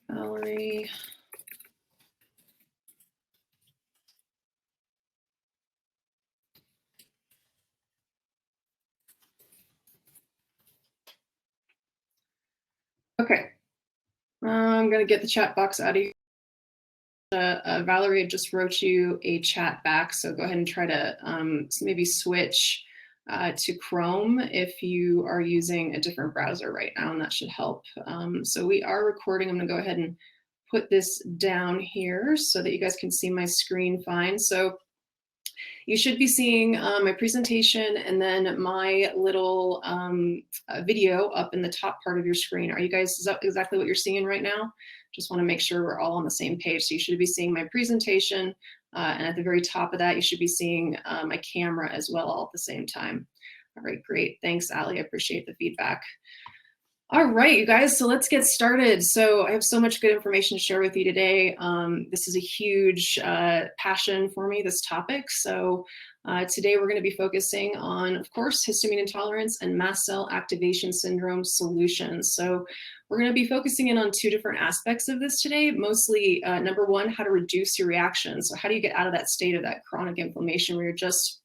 Valerie. Okay, I'm gonna get the chat box out of here. Valerie just wrote you a chat back, so go ahead and try to maybe switch to Chrome if you are using a different browser right now, and that should help. So we are recording. I'm gonna go ahead and put this down here so that you guys can see my screen fine. So you should be seeing my presentation and then my little video up in the top part of your screen. Are you guys, is that exactly what you're seeing right now? Just want to make sure we're all on the same page. So you should be seeing my presentation, and at the very top of that, you should be seeing my camera as well all at the same time. All right, great. Thanks, Ali. I appreciate the feedback. All right, you guys, so let's get started. So I have so much good information to share with you today. This is a huge passion for me, this topic. So today we're going to be focusing on, of course, histamine intolerance and mast cell activation syndrome solutions. So we're going to be focusing in on two different aspects of this today. Mostly, number one, how to reduce your reaction. So how do you get out of that state of that chronic inflammation where you're just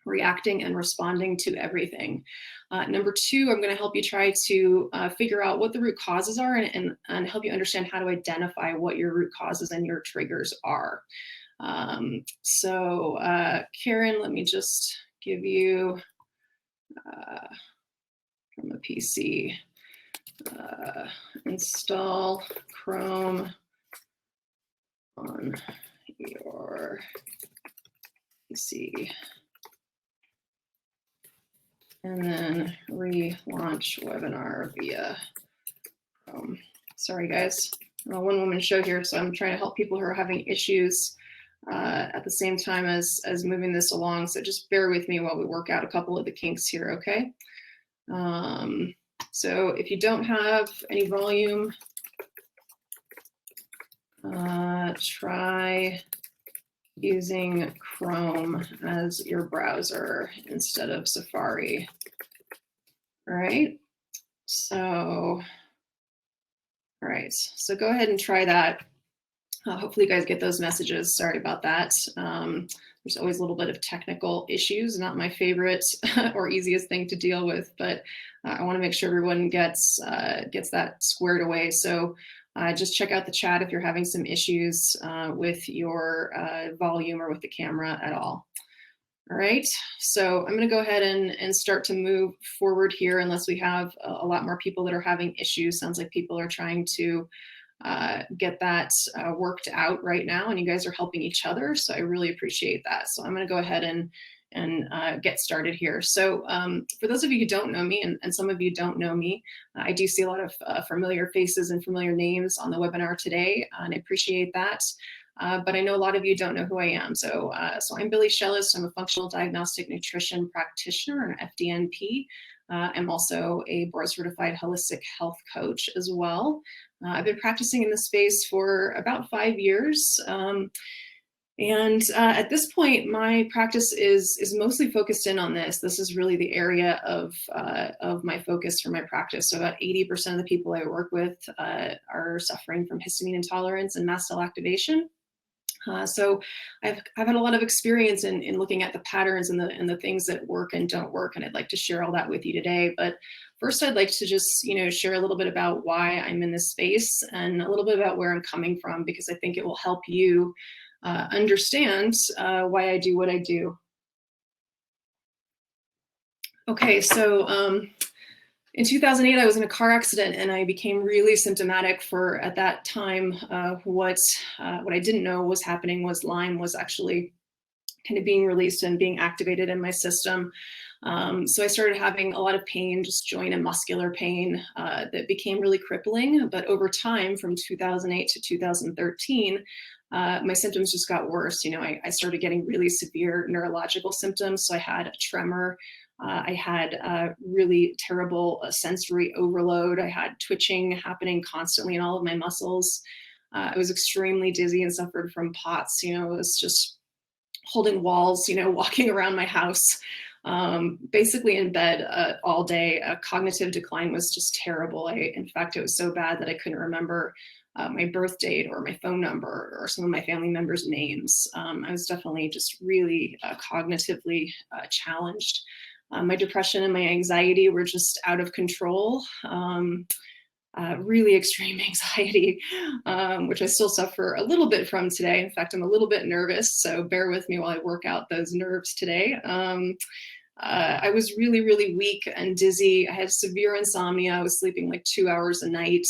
reacting and responding to everything. Number two, I'm going to help you try to figure out what the root causes are and help you understand how to identify what your root causes and your triggers are. Karen, let me just give you from a PC, install Chrome on your PC. And then relaunch webinar via Chrome. Sorry, guys. I'm a one-woman show here, so I'm trying to help people who are having issues at the same time as moving this along. So just bear with me while we work out a couple of the kinks here, okay? So if you don't have any volume, try using Chrome as your browser instead of Safari. All right, so go ahead and try that. Hopefully you guys get those messages. Sorry about that. There's always a little bit of technical issues, not my favorite or easiest thing to deal with, but I want to make sure everyone gets that squared away. So just check out the chat if you're having some issues with your volume or with the camera at all. All right, so I'm going to go ahead and start to move forward here unless we have a lot more people that are having issues. Sounds like people are trying to get that worked out right now, and you guys are helping each other, so I really appreciate that. So I'm going to go ahead and get started here. So for those of you who don't know me, and some of you don't know me, I do see a lot of familiar faces and familiar names on the webinar today, and I appreciate that. But I know a lot of you don't know who I am. So I'm Billy Shellis. I'm a functional diagnostic nutrition practitioner, an FDNP. I'm also a board certified holistic health coach as well. I've been practicing in this space for about 5 years. At this point, my practice is mostly focused in on this. This is really the area of my focus for my practice. So about 80% of the people I work with are suffering from histamine intolerance and mast cell activation. So I've had a lot of experience in looking at the patterns and the things that work and don't work, and I'd like to share all that with you today. But first, I'd like to just share a little bit about why I'm in this space and a little bit about where I'm coming from, because I think it will help you understand why I do what I do. Okay, so in 2008, I was in a car accident and I became really symptomatic for, at that time, what I didn't know was happening was Lyme was actually kind of being released and being activated in my system. So I started having a lot of pain, just joint and muscular pain that became really crippling. But over time, from 2008 to 2013, my symptoms just got worse. I started getting really severe neurological symptoms. So I had a tremor. I had really terrible sensory overload. I had twitching happening constantly in all of my muscles. I was extremely dizzy and suffered from POTS. It was just holding walls, walking around my house. basically in bed all day. Cognitive decline was just terrible. In fact, it was so bad that I couldn't remember my birth date or my phone number or some of my family members' names. I was definitely just really cognitively challenged. My depression and my anxiety were just out of control. Really extreme anxiety, which I still suffer a little bit from today. In fact, I'm a little bit nervous, so bear with me while I work out those nerves today. I was really, really weak and dizzy. I had severe insomnia. I was sleeping like 2 hours a night.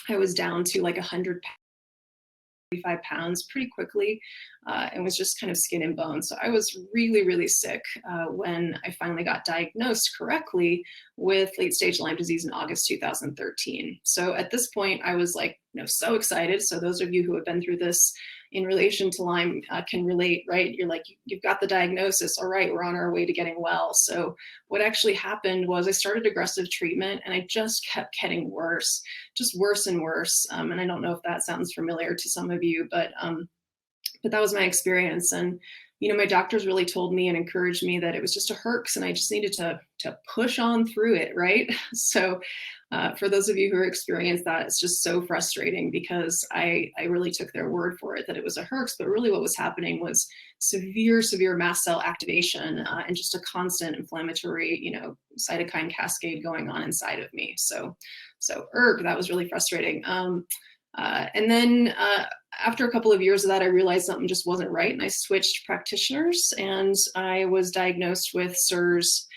I was down to like 135 pounds pretty quickly, and was just kind of skin and bone. So I was really, really sick when I finally got diagnosed correctly with late stage Lyme disease in August 2013. So at this point, I was like, so excited. So those of you who have been through this in relation to Lyme can relate, right? You're like, you've got the diagnosis. All right, we're on our way to getting well. So what actually happened was I started aggressive treatment and I just kept getting worse, just worse and worse. And I don't know if that sounds familiar to some of you, but that was my experience. And, my doctors really told me and encouraged me that it was just a herx and I just needed to push on through it, right? So for those of you who experienced that, it's just so frustrating because I really took their word for it that it was a herx, but really what was happening was severe mast cell activation and just a constant inflammatory, cytokine cascade going on inside of me. So that was really frustrating. And then after a couple of years of that, I realized something just wasn't right. And I switched practitioners and I was diagnosed with SIRS.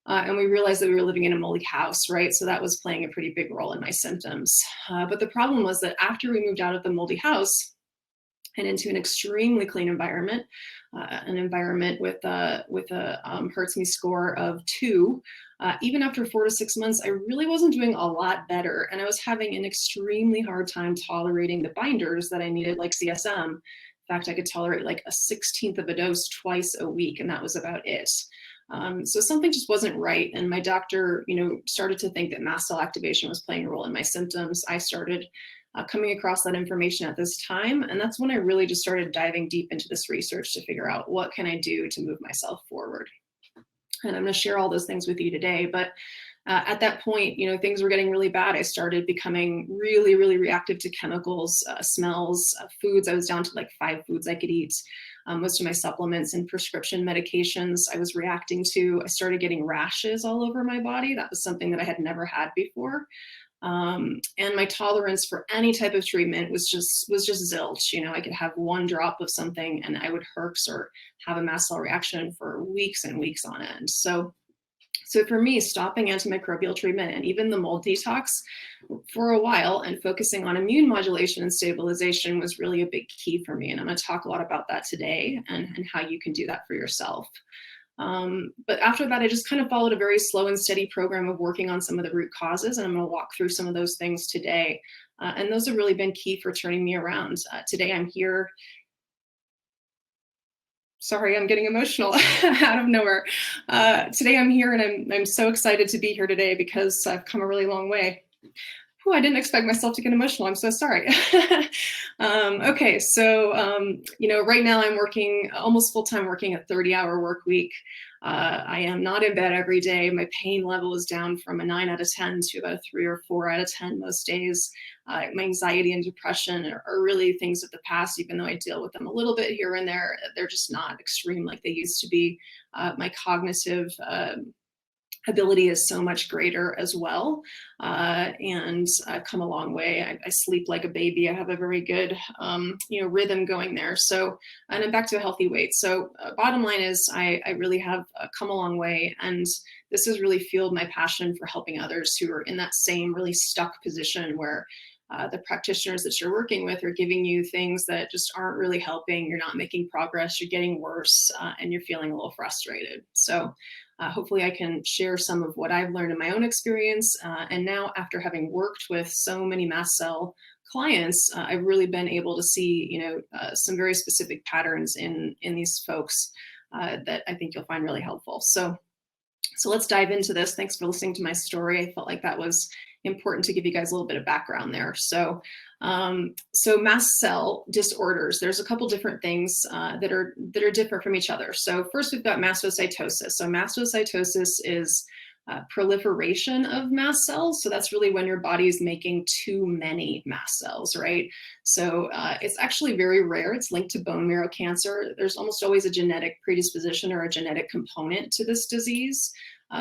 And we realized that we were living in a moldy house, right? So that was playing a pretty big role in my symptoms. But the problem was that after we moved out of the moldy house and into an extremely clean environment, an environment with a Hertz-Me score of 2, even after 4 to 6 months, I really wasn't doing a lot better. And I was having an extremely hard time tolerating the binders that I needed, like CSM. In fact, I could tolerate like a 1/16 of a dose twice a week, and that was about it. So something just wasn't right. And my doctor, started to think that mast cell activation was playing a role in my symptoms. I started coming across that information at this time. And that's when I really just started diving deep into this research to figure out what can I do to move myself forward. And I'm going to share all those things with you today. But at that point, things were getting really bad. I started becoming really, really reactive to chemicals, smells, foods. I was down to like 5 foods I could eat. Most of my supplements and prescription medications I was reacting to. I started getting rashes all over my body. That was something that I had never had before. And my tolerance for any type of treatment was just zilch. I could have one drop of something and I would herx or have a mast cell reaction for weeks and weeks on end. So for me, stopping antimicrobial treatment and even the mold detox for a while and focusing on immune modulation and stabilization was really a big key for me. And I'm going to talk a lot about that today and how you can do that for yourself. But after that, I just kind of followed a very slow and steady program of working on some of the root causes. And I'm going to walk through some of those things today. And those have really been key for turning me around. Today, I'm here. Sorry, I'm getting emotional out of nowhere. Today I'm here and I'm so excited to be here today because I've come a really long way. Oh, I didn't expect myself to get emotional. I'm so sorry. Okay, so, right now I'm working almost full-time, working a 30-hour work week. I am not in bed every day. My pain level is down from a 9 out of 10 to about a 3 or 4 out of 10 most days. My anxiety and depression are really things of the past, even though I deal with them a little bit here and there. They're just not extreme like they used to be. My cognitive ability is so much greater as well. And I've come a long way. I sleep like a baby. I have a very good, rhythm going there. So, and I'm back to a healthy weight. So bottom line is I really have come a long way. And this has really fueled my passion for helping others who are in that same really stuck position where the practitioners that you're working with are giving you things that just aren't really helping. You're not making progress, you're getting worse, and you're feeling a little frustrated. So hopefully I can share some of what I've learned in my own experience. And now after having worked with so many mast cell clients, I've really been able to see, some very specific patterns in these folks that I think you'll find really helpful. So let's dive into this. Thanks for listening to my story. I felt like that was important to give you guys a little bit of background there. So So mast cell disorders, there's a couple different things that are different from each other. So first we've got mastocytosis. So mastocytosis is proliferation of mast cells. So that's really when your body is making too many mast cells, right? So it's actually very rare. It's linked to bone marrow cancer. There's almost always a genetic predisposition or a genetic component to this disease.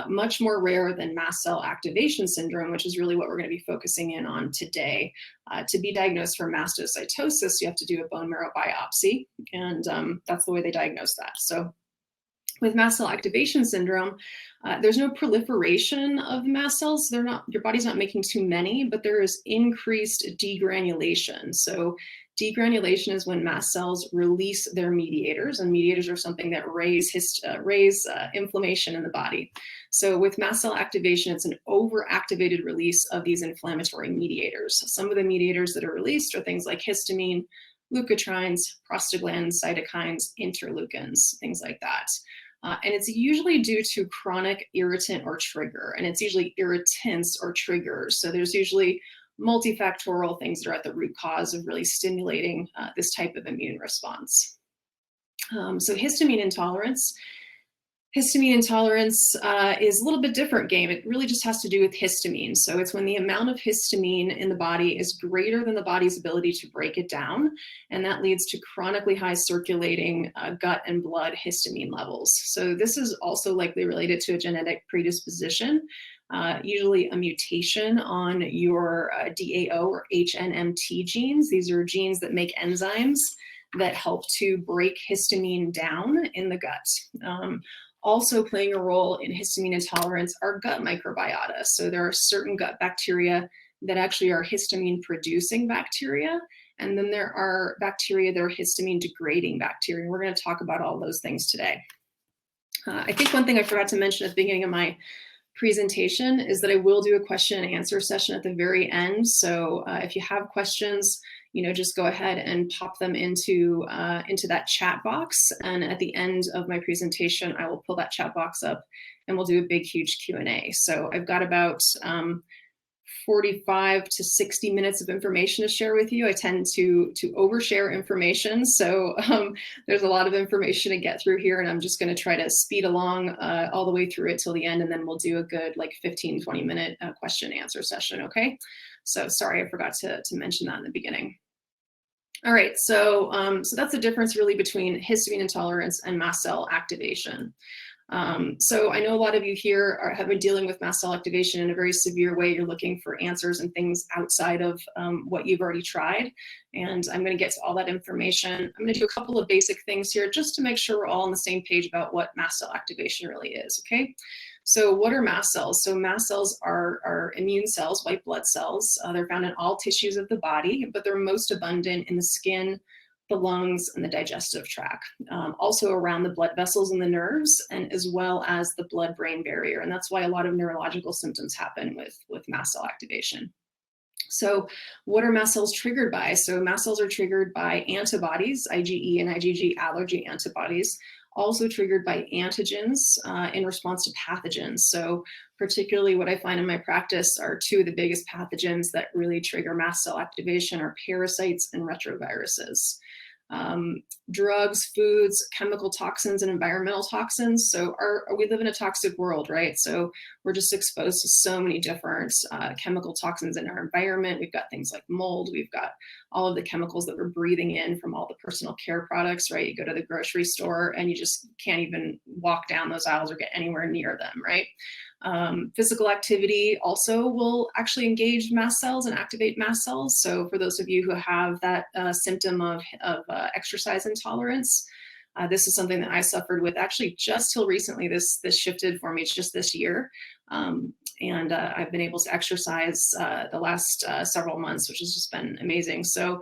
Much more rare than mast cell activation syndrome, which is really what we're going to be focusing in on today. To be diagnosed for mastocytosis, you have to do a bone marrow biopsy, and that's the way they diagnose that. So with mast cell activation syndrome, there's no proliferation of mast cells. Your body's not making too many, but there is increased degranulation. So degranulation is when mast cells release their mediators, and mediators are something that raise inflammation in the body. So with mast cell activation, it's an overactivated release of these inflammatory mediators. Some of the mediators that are released are things like histamine, leukotrienes, prostaglandins, cytokines, interleukins, things like that. And it's usually due to chronic irritant or trigger, and it's usually irritants or triggers. So there's usually multifactorial things that are at the root cause of really stimulating this type of immune response. So histamine intolerance. Histamine intolerance is a little bit different game. It really just has to do with histamine. So it's when the amount of histamine in the body is greater than the body's ability to break it down, and that leads to chronically high circulating gut and blood histamine levels. So this is also likely related to a genetic predisposition, usually a mutation on your DAO or HNMT genes. These are genes that make enzymes that help to break histamine down in the gut. Also playing a role in histamine intolerance are gut microbiota. So there are certain gut bacteria that actually are histamine producing bacteria. And then there are bacteria that are histamine degrading bacteria. We're going to talk about all those things today. I think one thing I forgot to mention at the beginning of my presentation is that I will do a question and answer session at the very end. So if you have questions, just go ahead and pop them into that chat box. And at the end of my presentation, I will pull that chat box up and we'll do a big, huge Q&A. So I've got about 45 to 60 minutes of information to share with you. I tend to overshare information. So there's a lot of information to get through here, and I'm just going to try to speed along all the way through it till the end, and then we'll do a good 15, 20 minute question and answer session. Okay. So sorry, I forgot to mention that in the beginning. All right, so that's the difference really between histamine intolerance and mast cell activation. So I know a lot of you here have been dealing with mast cell activation in a very severe way. You're looking for answers and things outside of what you've already tried. And I'm going to get to all that information. I'm going to do a couple of basic things here just to make sure we're all on the same page about what mast cell activation really is, okay? So what are mast cells? So mast cells are immune cells, white blood cells. They're found in all tissues of the body, but they're most abundant in the skin, the lungs, and the digestive tract. Also around the blood vessels and the nerves, and as well as the blood-brain barrier. And that's why a lot of neurological symptoms happen with mast cell activation. So what are mast cells triggered by? So mast cells are triggered by antibodies, IgE and IgG allergy antibodies, also triggered by antigens in response to pathogens. So particularly what I find in my practice are two of the biggest pathogens that really trigger mast cell activation are parasites and retroviruses. Drugs, foods, chemical toxins, and environmental toxins. So we live in a toxic world, right? So we're just exposed to so many different chemical toxins in our environment. We've got things like mold. We've got all of the chemicals that we're breathing in from all the personal care products, right? You go to the grocery store and you just can't even walk down those aisles or get anywhere near them, right? Physical activity also will actually engage mast cells and activate mast cells. So for those of you who have that symptom of exercise intolerance, this is something that I suffered with actually just till recently. This shifted for me just this year. And I've been able to exercise the last several months, which has just been amazing. So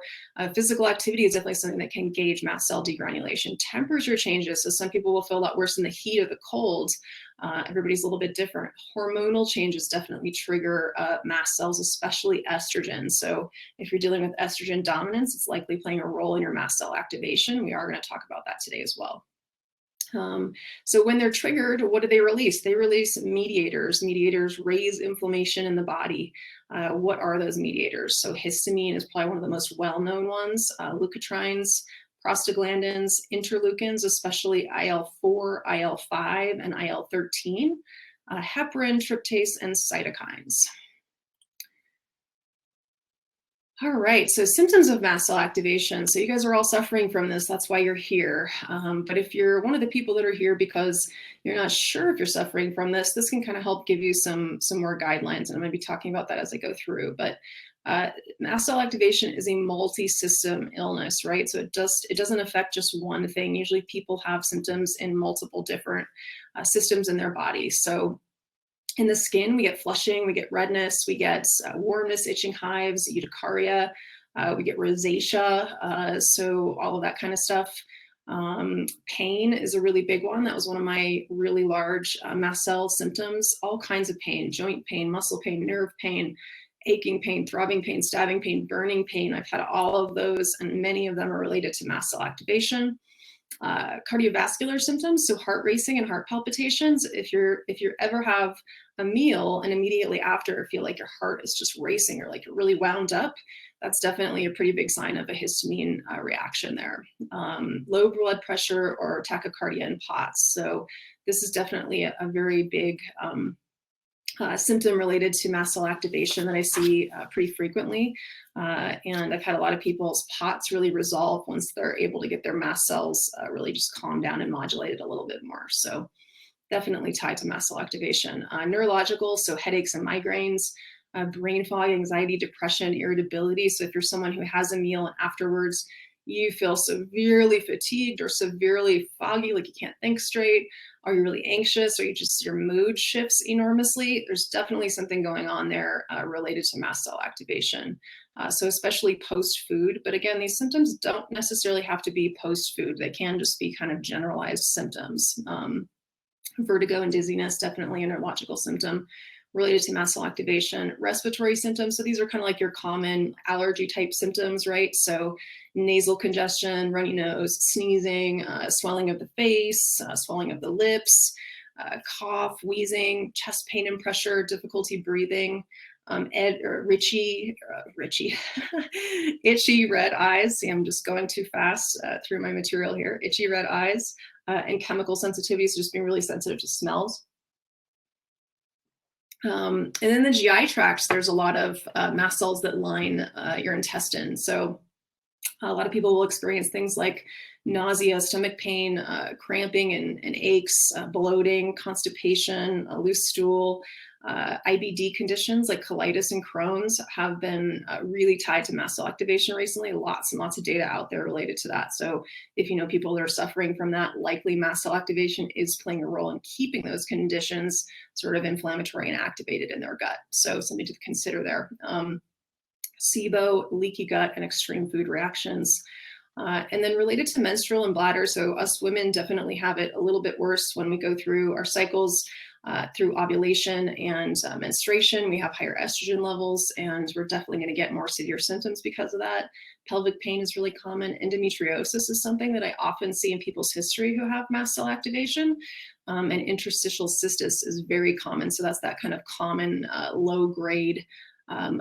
physical activity is definitely something that can gauge mast cell degranulation. Temperature changes, so some people will feel a lot worse in the heat or the cold. Everybody's a little bit different. Hormonal changes definitely trigger mast cells, especially estrogen. So if you're dealing with estrogen dominance, it's likely playing a role in your mast cell activation. We are going to talk about that today as well. So when they're triggered, what do they release? They release mediators. Mediators raise inflammation in the body. What are those mediators? So histamine is probably one of the most well-known ones. Leukotrienes, prostaglandins, interleukins, especially IL-4, IL-5, and IL-13, heparin, tryptase, and cytokines. All right, so symptoms of mast cell activation. So you guys are all suffering from this. That's why you're here. But if you're one of the people that are here because you're not sure if you're suffering from this can kind of help give you some more guidelines. And I'm going to be talking about that as I go through. But mast cell activation is a multi-system illness, right? So it doesn't affect just one thing. Usually people have symptoms in multiple different systems in their body. So in the skin, we get flushing, we get redness, we get warmness, itching hives, urticaria, we get rosacea, so all of that kind of stuff. Pain is a really big one. That was one of my really large mast cell symptoms. All kinds of pain, joint pain, muscle pain, nerve pain, aching pain, throbbing pain, stabbing pain, burning pain. I've had all of those, and many of them are related to mast cell activation. Cardiovascular symptoms, so heart racing and heart palpitations. If you ever have a meal and immediately after feel like your heart is just racing or like you're really wound up, that's definitely a pretty big sign of a histamine reaction there. Low blood pressure or tachycardia in POTS. So this is definitely a very big symptom related to mast cell activation that I see pretty frequently. And I've had a lot of people's POTS really resolve once they're able to get their mast cells really just calm down and modulated a little bit more. So definitely tied to mast cell activation. Neurological, so headaches and migraines, brain fog, anxiety, depression, irritability. So if you're someone who has a meal and afterwards you feel severely fatigued or severely foggy, like you can't think straight, are you really anxious, or your mood shifts enormously, there's definitely something going on there related to mast cell activation. So especially post-food, but again, these symptoms don't necessarily have to be post-food. They can just be kind of generalized symptoms. Vertigo and dizziness, definitely a neurological symptom related to mast cell activation. Respiratory symptoms, so these are kind of like your common allergy type symptoms, right? So nasal congestion, runny nose, sneezing, swelling of the face, swelling of the lips, cough, wheezing, chest pain and pressure, difficulty breathing, itchy red eyes. See, I'm just going too fast through my material here. Itchy red eyes, and chemical sensitivity, so just being really sensitive to smells. And then the GI tract, there's a lot of mast cells that line your intestine. So a lot of people will experience things like nausea, stomach pain, cramping and aches, bloating, constipation, a loose stool. IBD conditions like colitis and Crohn's have been really tied to mast cell activation recently. Lots and lots of data out there related to that. So if you know people that are suffering from that, likely mast cell activation is playing a role in keeping those conditions sort of inflammatory and activated in their gut. So something to consider there. SIBO, leaky gut, and extreme food reactions. And then related to menstrual and bladder, so us women definitely have it a little bit worse when we go through our cycles, through ovulation and menstruation. We have higher estrogen levels, and we're definitely going to get more severe symptoms because of that. Pelvic pain is really common. Endometriosis is something that I often see in people's history who have mast cell activation. And interstitial cystis is very common. So that's that kind of common low-grade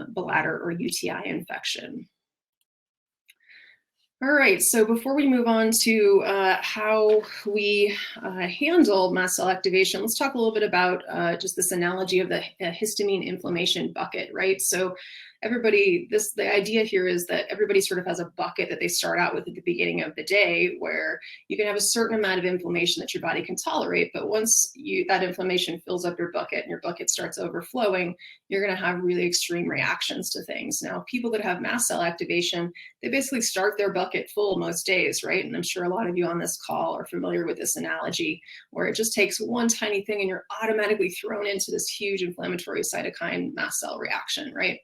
bladder or UTI infection. All right, so before we move on to how we handle mast cell activation, let's talk a little bit about just this analogy of the histamine inflammation bucket, right? So the idea here is that everybody sort of has a bucket that they start out with at the beginning of the day, where you can have a certain amount of inflammation that your body can tolerate, but once that inflammation fills up your bucket and your bucket starts overflowing, you're going to have really extreme reactions to things. Now, people that have mast cell activation, they basically start their bucket full most days, right? And I'm sure a lot of you on this call are familiar with this analogy, where it just takes one tiny thing and you're automatically thrown into this huge inflammatory cytokine mast cell reaction, right?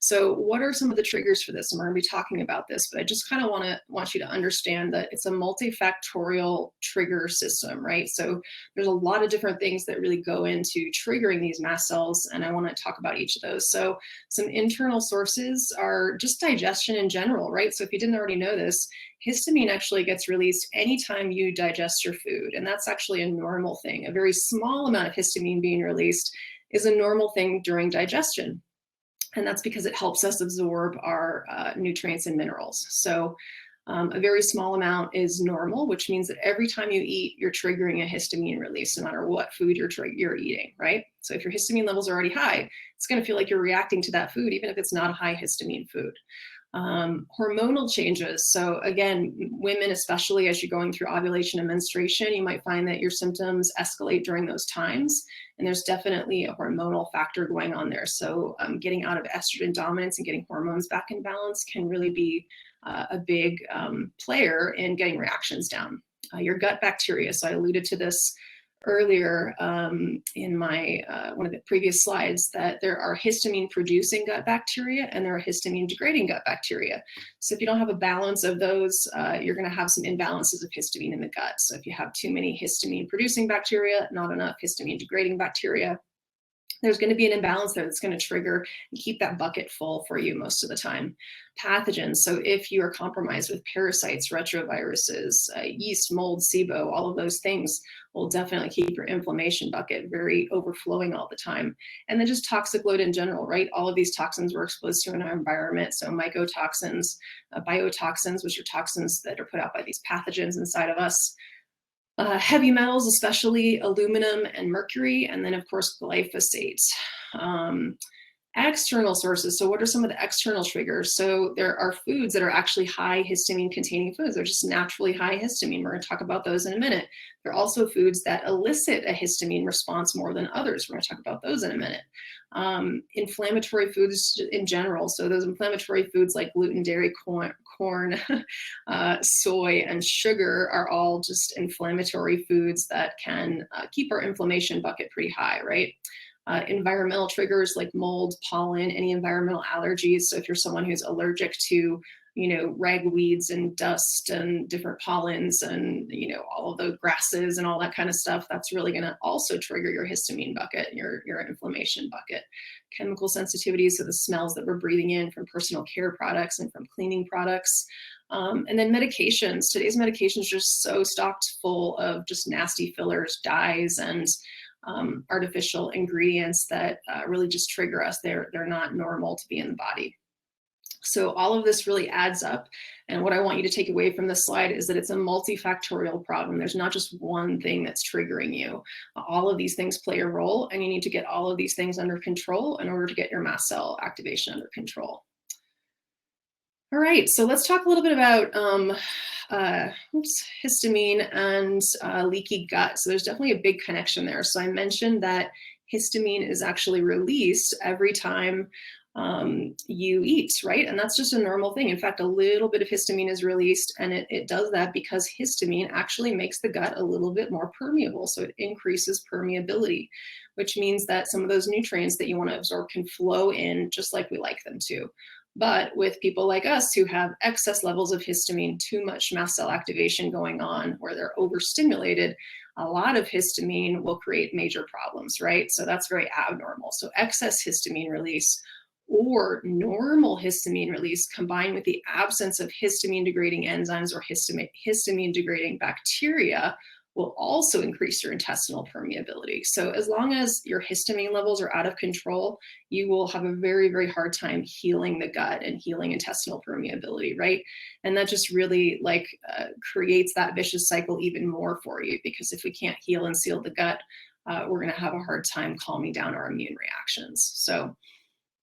So what are some of the triggers for this? And we're going to be talking about this, but I just kind of want you to understand that it's a multifactorial trigger system, right? So there's a lot of different things that really go into triggering these mast cells, and I want to talk about each of those. So some internal sources are just digestion in general, right? So if you didn't already know this, histamine actually gets released anytime you digest your food, and that's actually a normal thing. A very small amount of histamine being released is a normal thing during digestion, and that's because it helps us absorb our nutrients and minerals. So a very small amount is normal, which means that every time you eat, you're triggering a histamine release, no matter what food you're eating, right? So if your histamine levels are already high, it's going to feel like you're reacting to that food, even if it's not a high histamine food. Hormonal changes. So again, women, especially as you're going through ovulation and menstruation, you might find that your symptoms escalate during those times. And there's definitely a hormonal factor going on there. So getting out of estrogen dominance and getting hormones back in balance can really be a big player in getting reactions down. Your gut bacteria. So I alluded to this earlier in my one of the previous slides, that there are histamine producing gut bacteria and there are histamine degrading gut bacteria. So if you don't have a balance of those, you're going to have some imbalances of histamine in the gut. So if you have too many histamine producing bacteria, not enough histamine degrading bacteria, there's going to be an imbalance there that's going to trigger and keep that bucket full for you most of the time. Pathogens. So if you are compromised with parasites, retroviruses, yeast, mold, SIBO, all of those things will definitely keep your inflammation bucket very overflowing all the time. And then just toxic load in general, right? All of these toxins we're exposed to in our environment. So mycotoxins, biotoxins, which are toxins that are put out by these pathogens inside of us. Heavy metals, especially aluminum and mercury, and then of course glyphosate. External sources. So what are some of the external triggers? So there are foods that are actually high histamine containing foods. They're just naturally high histamine. We're going to talk about those in a minute. There are also foods that elicit a histamine response more than others. We're going to talk about those in a minute. Inflammatory foods in general. So those inflammatory foods like gluten, dairy, corn, soy, and sugar are all just inflammatory foods that can keep our inflammation bucket pretty high, right? Environmental triggers like mold, pollen, any environmental allergies. So if you're someone who's allergic to, ragweeds and dust and different pollens and, all of the grasses and all that kind of stuff, that's really going to also trigger your histamine bucket, your inflammation bucket. Chemical sensitivities, so the smells that we're breathing in from personal care products and from cleaning products. And then medications. Today's medications are just so stocked full of just nasty fillers, dyes, and artificial ingredients that really just trigger us. They're not normal to be in the body. So all of this really adds up. And what I want you to take away from this slide is that it's a multifactorial problem. There's not just one thing that's triggering you. All of these things play a role, and you need to get all of these things under control in order to get your mast cell activation under control. All right, so let's talk a little bit about histamine and leaky gut. So there's definitely a big connection there. So I mentioned that histamine is actually released every time you eat, right? And that's just a normal thing. In fact, a little bit of histamine is released, and it does that because histamine actually makes the gut a little bit more permeable. So it increases permeability, which means that some of those nutrients that you want to absorb can flow in just like we like them to. But with people like us who have excess levels of histamine, too much mast cell activation going on, where they're overstimulated, a lot of histamine will create major problems, right? So that's very abnormal. So excess histamine release or normal histamine release combined with the absence of histamine degrading enzymes or histamine degrading bacteria will also increase your intestinal permeability. So as long as your histamine levels are out of control, you will have a very, very hard time healing the gut and healing intestinal permeability, right? And that just really creates that vicious cycle even more for you, because if we can't heal and seal the gut, we're going to have a hard time calming down our immune reactions. So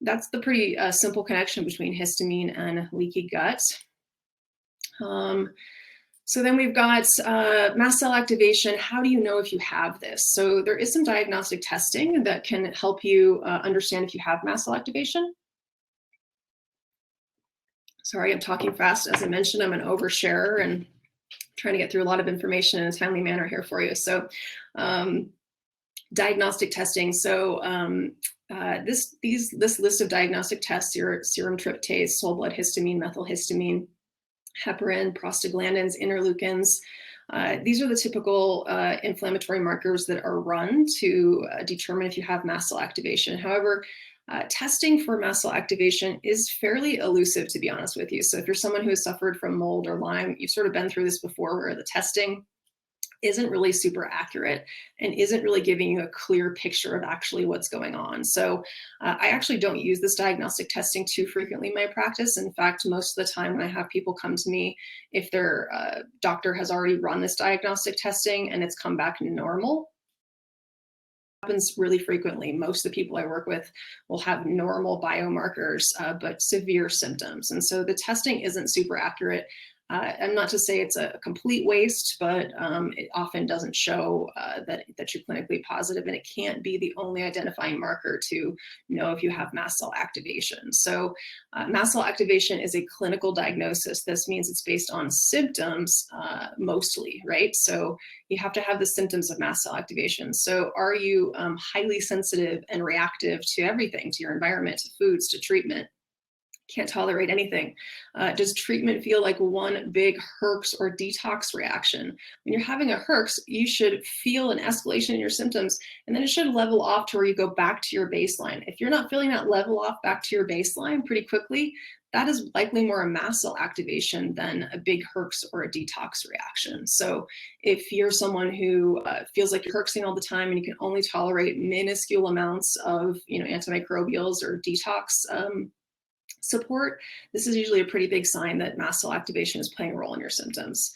that's the pretty simple connection between histamine and leaky gut. So then we've got mast cell activation. How do you know if you have this? So there is some diagnostic testing that can help you understand if you have mast cell activation. Sorry, I'm talking fast. As I mentioned, I'm an oversharer and trying to get through a lot of information in a timely manner here for you. So Diagnostic testing. So this list of diagnostic tests, your serum tryptase, whole blood histamine, methylhistamine, heparin, prostaglandins, interleukins. These are the typical inflammatory markers that are run to determine if you have mast cell activation. However, testing for mast cell activation is fairly elusive, to be honest with you. So if you're someone who has suffered from mold or Lyme, you've sort of been through this before, where the testing isn't really super accurate and isn't really giving you a clear picture of actually what's going on. So I actually don't use this diagnostic testing too frequently in my practice. In fact, most of the time when I have people come to me, if their doctor has already run this diagnostic testing and it's come back normal, happens really frequently. Most of the people I work with will have normal biomarkers, but severe symptoms. And so the testing isn't super accurate. I'm not to say it's a complete waste, but it often doesn't show that you're clinically positive, and it can't be the only identifying marker to know if you have mast cell activation. So mast cell activation is a clinical diagnosis. This means it's based on symptoms mostly, right? So you have to have the symptoms of mast cell activation. So are you highly sensitive and reactive to everything, to your environment, to foods, to treatment? Can't tolerate anything? Does treatment feel like one big herx or detox reaction? When you're having a herx, you should feel an escalation in your symptoms, and then it should level off to where you go back to your baseline. If you're not feeling that level off back to your baseline pretty quickly, that is likely more a mast cell activation than a big herx or a detox reaction. So if you're someone who feels like you're herxing all the time and you can only tolerate minuscule amounts of antimicrobials or detox support, this is usually a pretty big sign that mast cell activation is playing a role in your symptoms.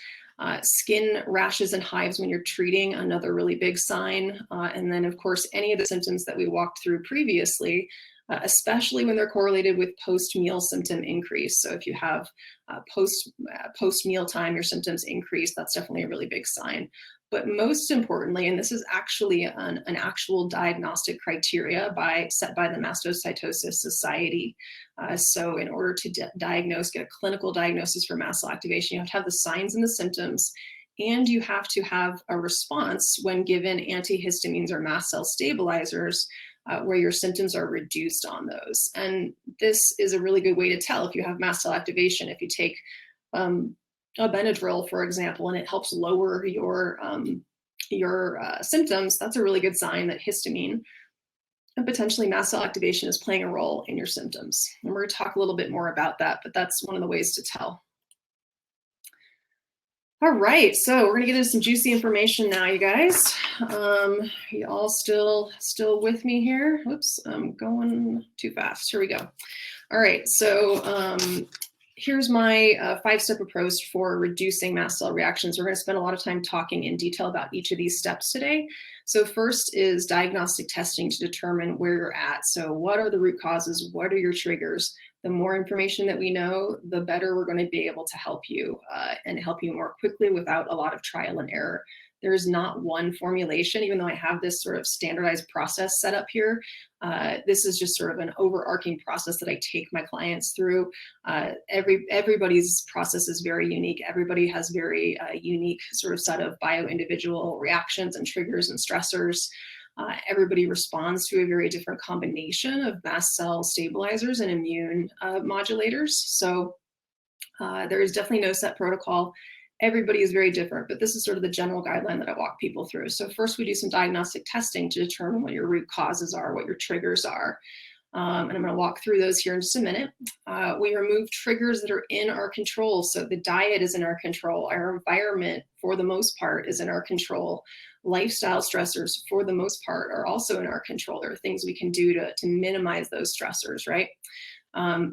Skin rashes and hives when you're treating, another really big sign. And then, of course, any of the symptoms that we walked through previously, especially when they're correlated with post-meal symptom increase. So if you have post-meal time, your symptoms increase, that's definitely a really big sign. But most importantly, and this is actually an actual diagnostic criteria set by the Mastocytosis Society. So in order to get a clinical diagnosis for mast cell activation, you have to have the signs and the symptoms, and you have to have a response when given antihistamines or mast cell stabilizers, where your symptoms are reduced on those. And this is a really good way to tell if you have mast cell activation. If you take a Benadryl, for example, and it helps lower your symptoms, that's a really good sign that histamine and potentially mast cell activation is playing a role in your symptoms. And we're going to talk a little bit more about that, but that's one of the ways to tell. All right, so we're gonna get into some juicy information now, you guys. You all still with me here? Oops, I'm going too fast. Here we go. All right, so here's my 5-step approach for reducing mast cell reactions. We're gonna spend a lot of time talking in detail about each of these steps today. So first is diagnostic testing to determine where you're at. So what are the root causes? What are your triggers? The more information that we know, the better we're going to be able to help you and help you more quickly without a lot of trial and error. There is not one formulation, even though I have this sort of standardized process set up here. This is just sort of an overarching process that I take my clients through. Everybody's process is very unique. Everybody has very unique sort of set of bio-individual reactions and triggers and stressors. Everybody responds to a very different combination of mast cell stabilizers and immune modulators. So there is definitely no set protocol. Everybody is very different, but this is sort of the general guideline that I walk people through. So first we do some diagnostic testing to determine what your root causes are, what your triggers are. And I'm going to walk through those here in just a minute. We remove triggers that are in our control. So the diet is in our control. Our environment, for the most part, is in our control. Lifestyle stressors, for the most part, are also in our control. There are things we can do to minimize those stressors, right?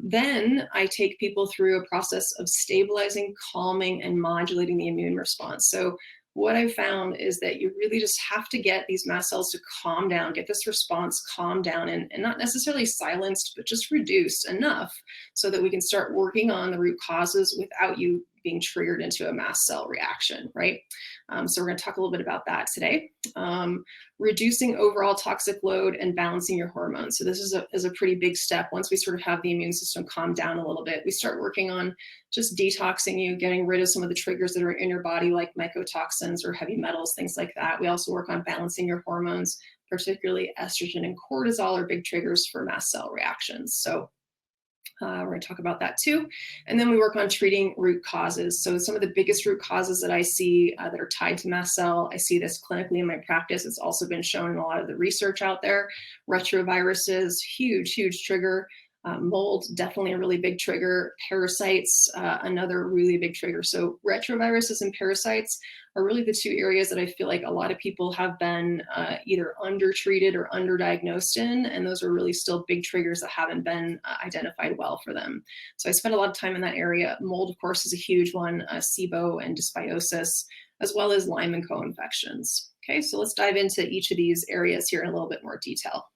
Then I take people through a process of stabilizing, calming, and modulating the immune response. So what I've found is that you really just have to get these mast cells to calm down, get this response calmed down and not necessarily silenced, but just reduced enough so that we can start working on the root causes without you being triggered into a mast cell reaction, right? So we're going to talk a little bit about that today. Reducing overall toxic load and balancing your hormones. So this is a pretty big step. Once we sort of have the immune system calm down a little bit, we start working on just detoxing you, getting rid of some of the triggers that are in your body, like mycotoxins or heavy metals, things like that. We also work on balancing your hormones, particularly estrogen and cortisol, are big triggers for mast cell reactions. So we're going to talk about that too. And then we work on treating root causes. So some of the biggest root causes that I see that are tied to mast cell, I see this clinically in my practice. It's also been shown in a lot of the research out there. Retroviruses, huge, huge trigger. Mold, definitely a really big trigger. Parasites, another really big trigger. So retroviruses and parasites are really the two areas that I feel like a lot of people have been either undertreated or underdiagnosed in, and those are really still big triggers that haven't been identified well for them. So I spend a lot of time in that area. Mold, of course, is a huge one, SIBO and dysbiosis, as well as Lyme and co-infections. Okay, so let's dive into each of these areas here in a little bit more detail.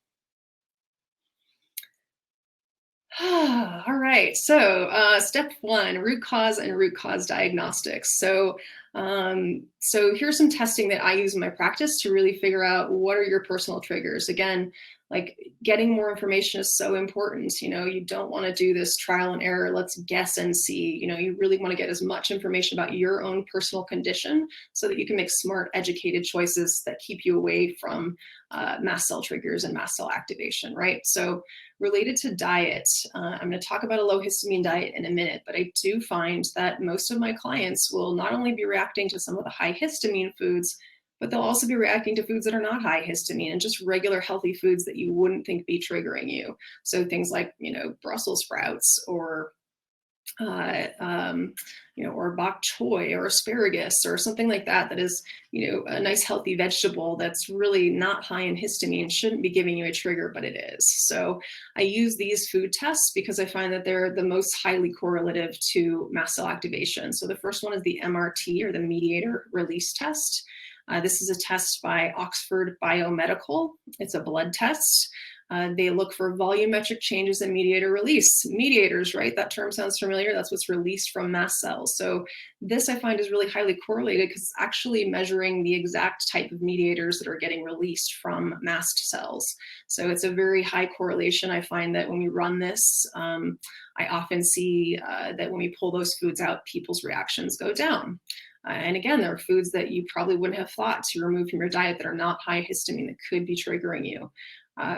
All right, so step one, root cause and root cause diagnostics. So here's some testing that I use in my practice to really figure out what are your personal triggers. Again, like getting more information is so important. You know, you don't want to do this trial and error, let's guess and see. You know, you really want to get as much information about your own personal condition so that you can make smart, educated choices that keep you away from mast cell triggers and mast cell activation, right? So related to diet, I'm going to talk about a low histamine diet in a minute, but I do find that most of my clients will not only be reacting to some of the high histamine foods, but they'll also be reacting to foods that are not high histamine and just regular healthy foods that you wouldn't think be triggering you. So things like, you know, Brussels sprouts or you know, or bok choy or asparagus or something like that, that is, you know, a nice healthy vegetable that's really not high in histamine, shouldn't be giving you a trigger, but it is. So I use these food tests because I find that they're the most highly correlative to mast cell activation. So the first one is the MRT, or the mediator release test. This is a test by Oxford Biomedical. It's a blood test. They look for volumetric changes in mediator release. Mediators, right? That term sounds familiar. That's what's released from mast cells. So this I find is really highly correlated because it's actually measuring the exact type of mediators that are getting released from mast cells. So it's a very high correlation. I find that when we run this, I often see that when we pull those foods out, people's reactions go down. And again, there are foods that you probably wouldn't have thought to remove from your diet that are not high histamine that could be triggering you.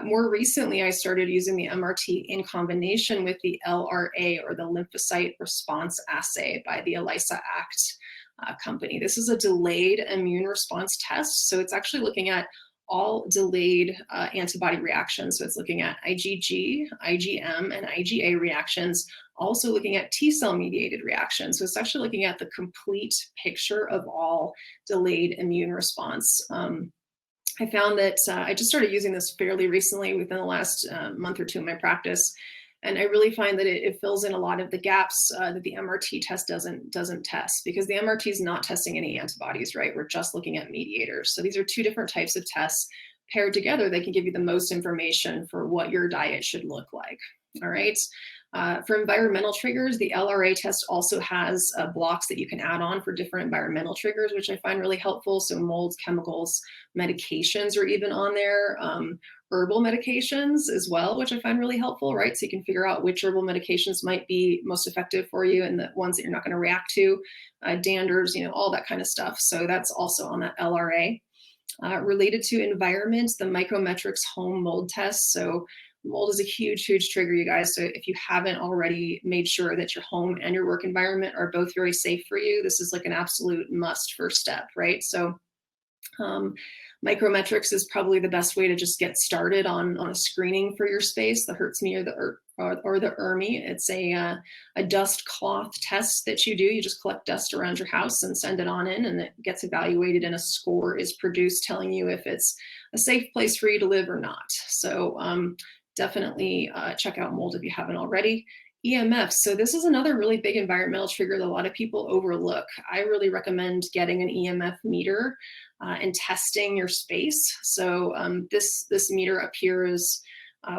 More recently, I started using the MRT in combination with the LRA, or the Lymphocyte Response Assay by the ELISA Act company. This is a delayed immune response test. So it's actually looking at all delayed antibody reactions. So it's looking at IgG, IgM, and IgA reactions, also looking at T-cell mediated reactions. So it's actually looking at the complete picture of all delayed immune response. I found that I just started using this fairly recently, within the last month or two in my practice. And I really find that it fills in a lot of the gaps that the MRT test doesn't test, because the MRT is not testing any antibodies, right? We're just looking at mediators. So these are two different types of tests. Paired together, they can give you the most information for what your diet should look like. All right. For environmental triggers, the LRA test also has blocks that you can add on for different environmental triggers, which I find really helpful. So molds, chemicals, medications are even on there. Herbal medications as well, which I find really helpful, right? So you can figure out which herbal medications might be most effective for you and the ones that you're not going to react to, danders, you know, all that kind of stuff. So that's also on that LRA. Related to environment, the Micrometrics home mold test. So mold is a huge, huge trigger, you guys. So if you haven't already made sure that your home and your work environment are both very safe for you, this is like an absolute must first step, right? So Micrometrics is probably the best way to just get started on a screening for your space. The Hertzme or the ERMI. It's a dust cloth test that you do. You just collect dust around your house and send it on in, and it gets evaluated, and a score is produced telling you if it's a safe place for you to live or not. So definitely check out mold if you haven't already. EMFs. So this is another really big environmental trigger that a lot of people overlook. I really recommend getting an EMF meter and testing your space. So this meter up here is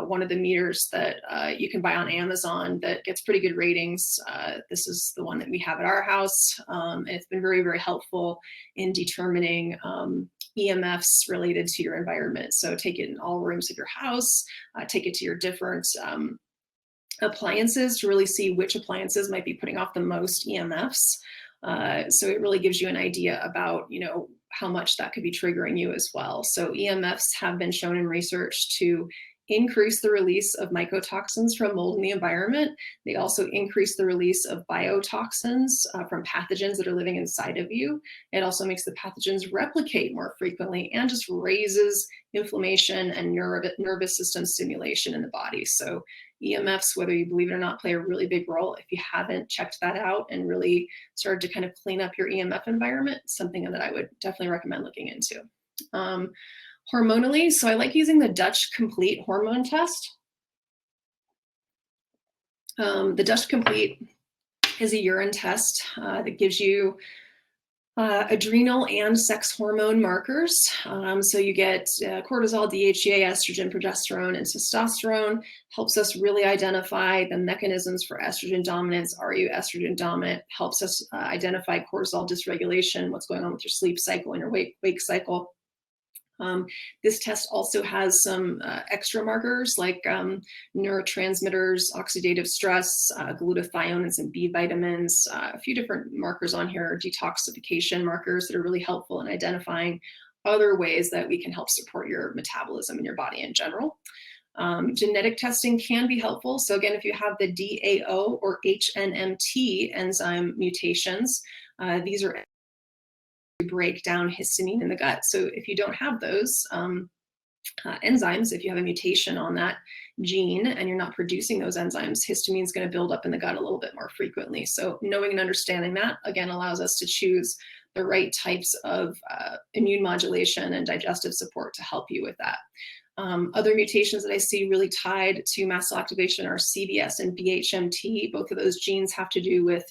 one of the meters that you can buy on Amazon that gets pretty good ratings. This is the one that we have at our house. And it's been very, very helpful in determining EMFs related to your environment. So take it in all rooms of your house, take it to your different appliances to really see which appliances might be putting off the most EMFs. So it really gives you an idea about, you know, how much that could be triggering you as well. So EMFs have been shown in research to increase the release of mycotoxins from mold in the environment. They also increase the release of biotoxins from pathogens that are living inside of you. It also makes the pathogens replicate more frequently and just raises inflammation and nervous system stimulation in the body. So EMFs, whether you believe it or not, play a really big role. If you haven't checked that out and really started to kind of clean up your EMF environment, something that I would definitely recommend looking into. Hormonally, so I like using the Dutch Complete hormone test. The Dutch Complete is a urine test that gives you adrenal and sex hormone markers. So you get cortisol, DHEA, estrogen, progesterone, and testosterone. Helps us really identify the mechanisms for estrogen dominance. Are you estrogen dominant? Helps us identify cortisol dysregulation, what's going on with your sleep cycle and your wake cycle. This test also has some extra markers like neurotransmitters, oxidative stress, glutathione, and some B vitamins, a few different markers on here, detoxification markers that are really helpful in identifying other ways that we can help support your metabolism in your body in general. Genetic testing can be helpful. So again, if you have the DAO or HNMT enzyme mutations, these are break down histamine in the gut. So if you don't have those enzymes, if you have a mutation on that gene and you're not producing those enzymes, histamine is going to build up in the gut a little bit more frequently. So knowing and understanding that, again, allows us to choose the right types of immune modulation and digestive support to help you with that. Other mutations that I see really tied to mast cell activation are CBS and BHMT. Both of those genes have to do with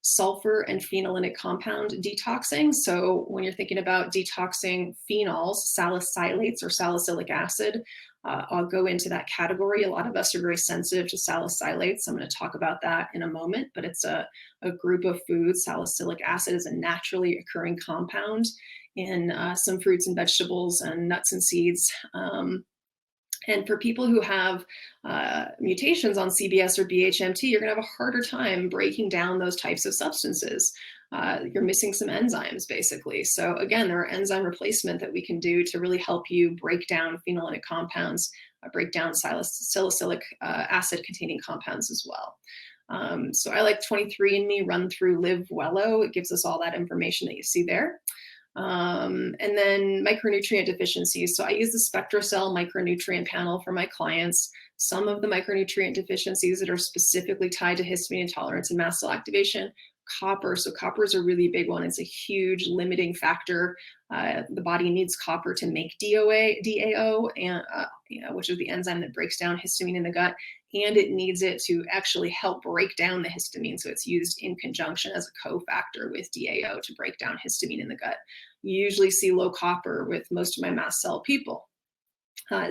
sulfur and phenolinic compound detoxing. So when you're thinking about detoxing phenols, salicylates or salicylic acid, I'll go into that category. A lot of us are very sensitive to salicylates. I'm going to talk about that in a moment, but it's a group of foods. Salicylic acid is a naturally occurring compound in some fruits and vegetables and nuts and seeds. And for people who have mutations on CBS or BHMT, you're going to have a harder time breaking down those types of substances. You're missing some enzymes, basically. So again, there are enzyme replacement that we can do to really help you break down phenolinic compounds, break down salicylic acid-containing compounds as well. So I like 23andMe Run Through Live Wello. It gives us all that information that you see there. And then micronutrient deficiencies. So I use the SpectraCell micronutrient panel for my clients. Some of the micronutrient deficiencies that are specifically tied to histamine intolerance and mast cell activation, copper. So copper is a really big one. It's a huge limiting factor. The body needs copper to make DAO, and which is the enzyme that breaks down histamine in the gut, and it needs it to actually help break down the histamine. So it's used in conjunction as a cofactor with DAO to break down histamine in the gut. You usually see low copper with most of my mast cell people.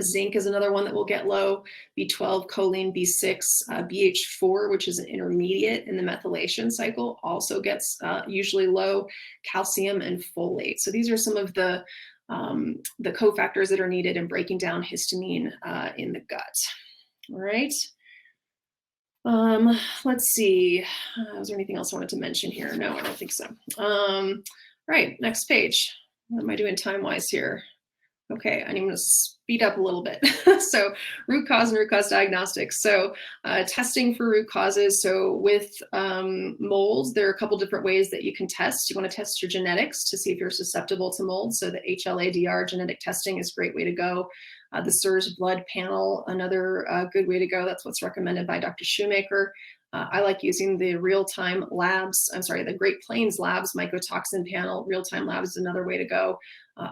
Zinc is another one that will get low, B12, choline, B6, BH4, which is an intermediate in the methylation cycle, also gets usually low, calcium and folate. So these are some of the cofactors that are needed in breaking down histamine in the gut. All right. Let's see. Was there anything else I wanted to mention here? No, I don't think so. Right, next page. What am I doing time-wise here? Okay, I'm going to speed up a little bit. So root cause and root cause diagnostics. So testing for root causes. So with molds, there are a couple different ways that you can test. You want to test your genetics to see if you're susceptible to mold. So the HLA-DR genetic testing is a great way to go. The SIRS blood panel, another good way to go. That's what's recommended by Dr. Shoemaker. I like using the real-time labs, the Great Plains Labs mycotoxin panel. Real-time labs is another way to go.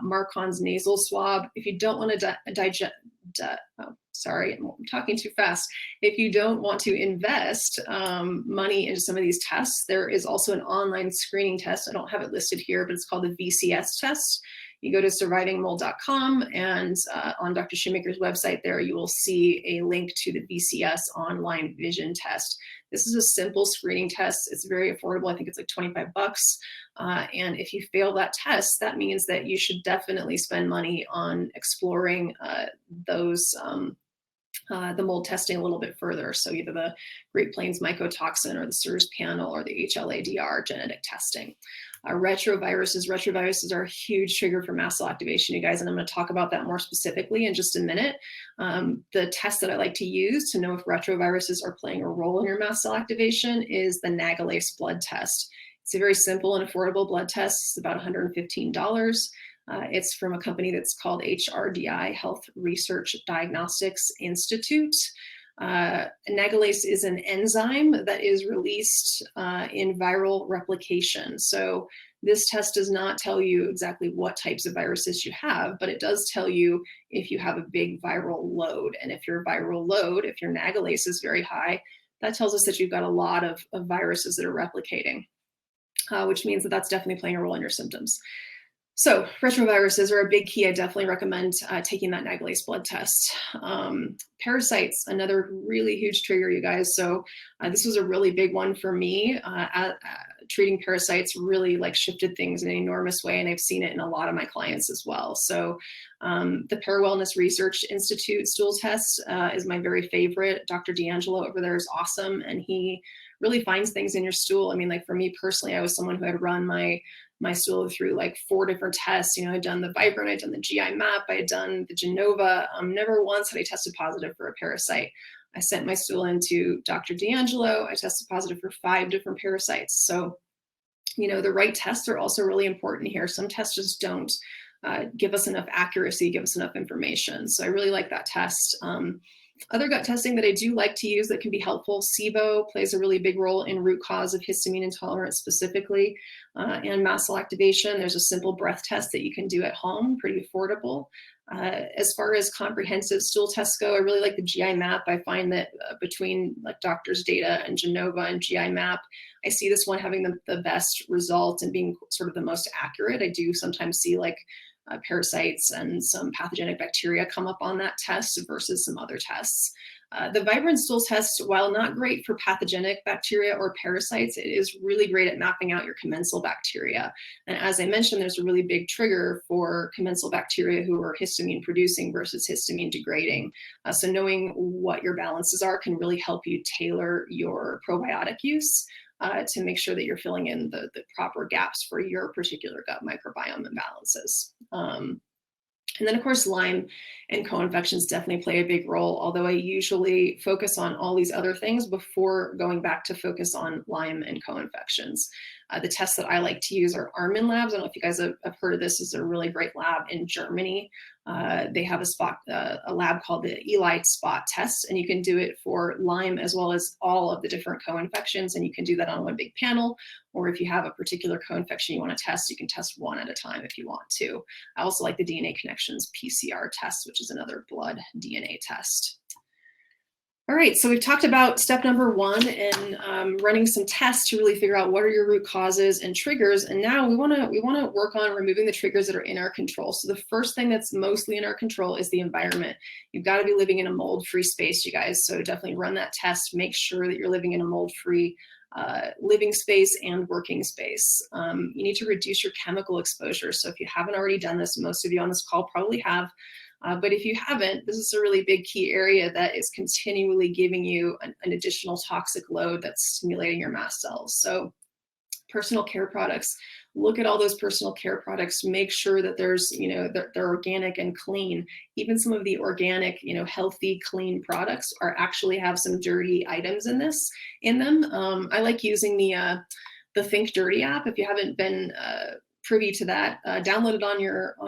Marcon's nasal swab. If you don't want to I'm talking too fast. If you don't want to invest money into some of these tests, there is also an online screening test. I don't have it listed here, but it's called the VCS test. You go to survivingmold.com, and on Dr. Shoemaker's website there, you will see a link to the VCS online vision test. This is a simple screening test. It's very affordable. I think it's like 25 bucks. And if you fail that test, that means that you should definitely spend money on exploring the mold testing a little bit further. So either the Great Plains mycotoxin or the SIRS panel or the HLA-DR genetic testing. Retroviruses are a huge trigger for mast cell activation, you guys, and I'm going to talk about that more specifically in just a minute. The test that I like to use to know if retroviruses are playing a role in your mast cell activation is the nagalase blood test. It's a very simple and affordable blood test. It's about $115. It's from a company that's called HRDI, Health Research Diagnostics Institute. Nagalase is an enzyme that is released in viral replication. So this test does not tell you exactly what types of viruses you have, but it does tell you if you have a big viral load. And if your viral load, if your nagalase is very high, that tells us that you've got a lot of viruses that are replicating, which means that that's definitely playing a role in your symptoms. So retroviruses are a big key. I definitely recommend taking that nagalase blood test. Parasites, another really huge trigger, you guys. So this was a really big one for me. Treating parasites really like shifted things in an enormous way, and I've seen it in a lot of my clients as well. So the Parawellness Research Institute stool test is my very favorite. Dr. D'Angelo over there is awesome, and he really finds things in your stool. I mean, like for me personally, I was someone who had run my stool through like 4 different tests. You know, I'd done the Vibrant, I'd done the GI map, I had done the Genova. Never once had I tested positive for a parasite. I sent my stool into Dr. D'Angelo. I tested positive for 5 different parasites. So, you know, the right tests are also really important here. Some tests just don't give us enough accuracy, give us enough information. So I really like that test. Other gut testing that I do like to use that can be helpful, SIBO plays a really big role in root cause of histamine intolerance specifically, and mast cell activation. There's a simple breath test that you can do at home, pretty affordable. As far as comprehensive stool tests go, I really like the GI map. I find that between like doctor's data and Genova and GI map, I see this one having the best results and being sort of the most accurate. I do sometimes see like parasites and some pathogenic bacteria come up on that test versus some other tests. The Vibrant stool test, while not great for pathogenic bacteria or parasites, it is really great at mapping out your commensal bacteria. And as I mentioned, there's a really big trigger for commensal bacteria who are histamine producing versus histamine degrading. So knowing what your balances are can really help you tailor your probiotic use to make sure that you're filling in the proper gaps for your particular gut microbiome imbalances. And then of course, Lyme and co-infections definitely play a big role, although I usually focus on all these other things before going back to focus on Lyme and co-infections. The tests that I like to use are Armin labs. I don't know if you guys have heard of this. It's a really great lab in Germany. They have a lab called the Eli Spot test, and you can do it for Lyme as well as all of the different co-infections, and you can do that on one big panel, or if you have a particular co-infection you want to test, you can test one at a time if you want to. I also like the DNA Connections PCR test, which is another blood DNA test. All right, so we've talked about step number 1 in running some tests to really figure out what are your root causes and triggers. And now we want to work on removing the triggers that are in our control. So the first thing that's mostly in our control is the environment. You've got to be living in a mold-free space, you guys. So definitely run that test. Make sure that you're living in a mold-free living space and working space. You need to reduce your chemical exposure. So if you haven't already done this, most of you on this call probably have. But if you haven't, this is a really big key area that is continually giving you an additional toxic load that's stimulating your mast cells. So personal care products, look at all those personal care products, make sure that there's, you know, they're organic and clean. Even some of the organic, you know, healthy, clean products are actually have some dirty items in them. I like using the Think Dirty app. If you haven't been privy to that, download it on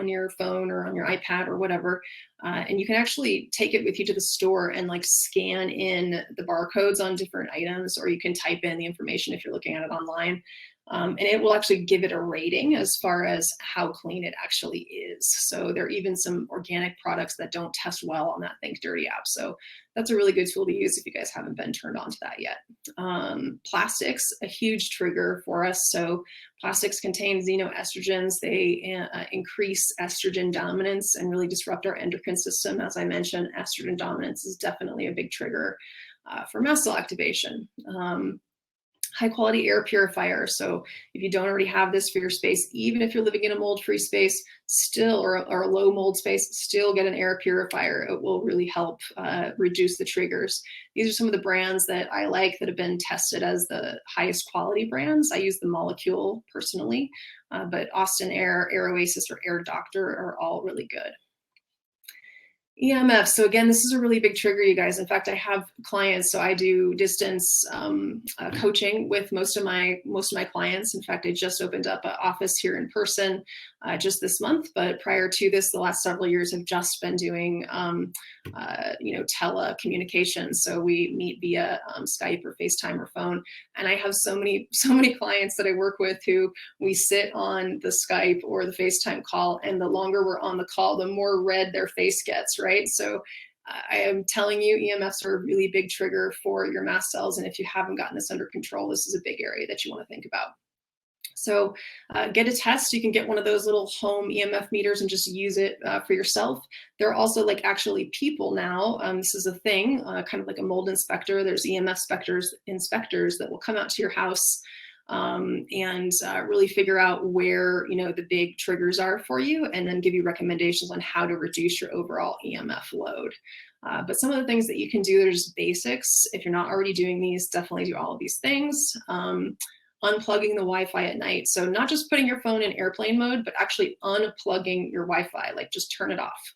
your phone or on your iPad or whatever, and you can actually take it with you to the store and like scan in the barcodes on different items, or you can type in the information if you're looking at it online, and it will actually give it a rating as far as how clean it actually is. So there are even some organic products that don't test well on that Think Dirty app. So that's a really good tool to use if you guys haven't been turned on to that yet. Plastics, a huge trigger for us. So plastics contain xenoestrogens. They increase estrogen dominance and really disrupt our endocrine system. As I mentioned, estrogen dominance is definitely a big trigger for mast cell activation. High quality air purifier. So if you don't already have this for your space, even if you're living in a mold-free space, still, or a low mold space, still get an air purifier. It will really help reduce the triggers. These are some of the brands that I like that have been tested as the highest quality brands. I use the Molecule personally, but Austin Air, Air Oasis, or Air Doctor are all really good. EMF. So again, this is a really big trigger, you guys. In fact, I have clients, so I do distance coaching with most of my clients. In fact, I just opened up an office here in person just this month, but prior to this, the last several years have just been doing telecommunications. So we meet via Skype or FaceTime or phone, and I have so many clients that I work with who we sit on the Skype or the FaceTime call, and the longer we're on the call, the more red their face gets, right? So I am telling you, EMFs are a really big trigger for your mast cells, and if you haven't gotten this under control, this is a big area that you want to think about. So get a test. You can get one of those little home EMF meters and just use it for yourself. There are also like actually people now, this is a thing, kind of like a mold inspector. There's EMF inspectors that will come out to your house and really figure out where, you know, the big triggers are for you, and then give you recommendations on how to reduce your overall EMF load. But some of the things that you can do, there's basics. If you're not already doing these, definitely do all of these things. Unplugging the Wi-Fi at night. So not just putting your phone in airplane mode, but actually unplugging your Wi-Fi, like just turn it off.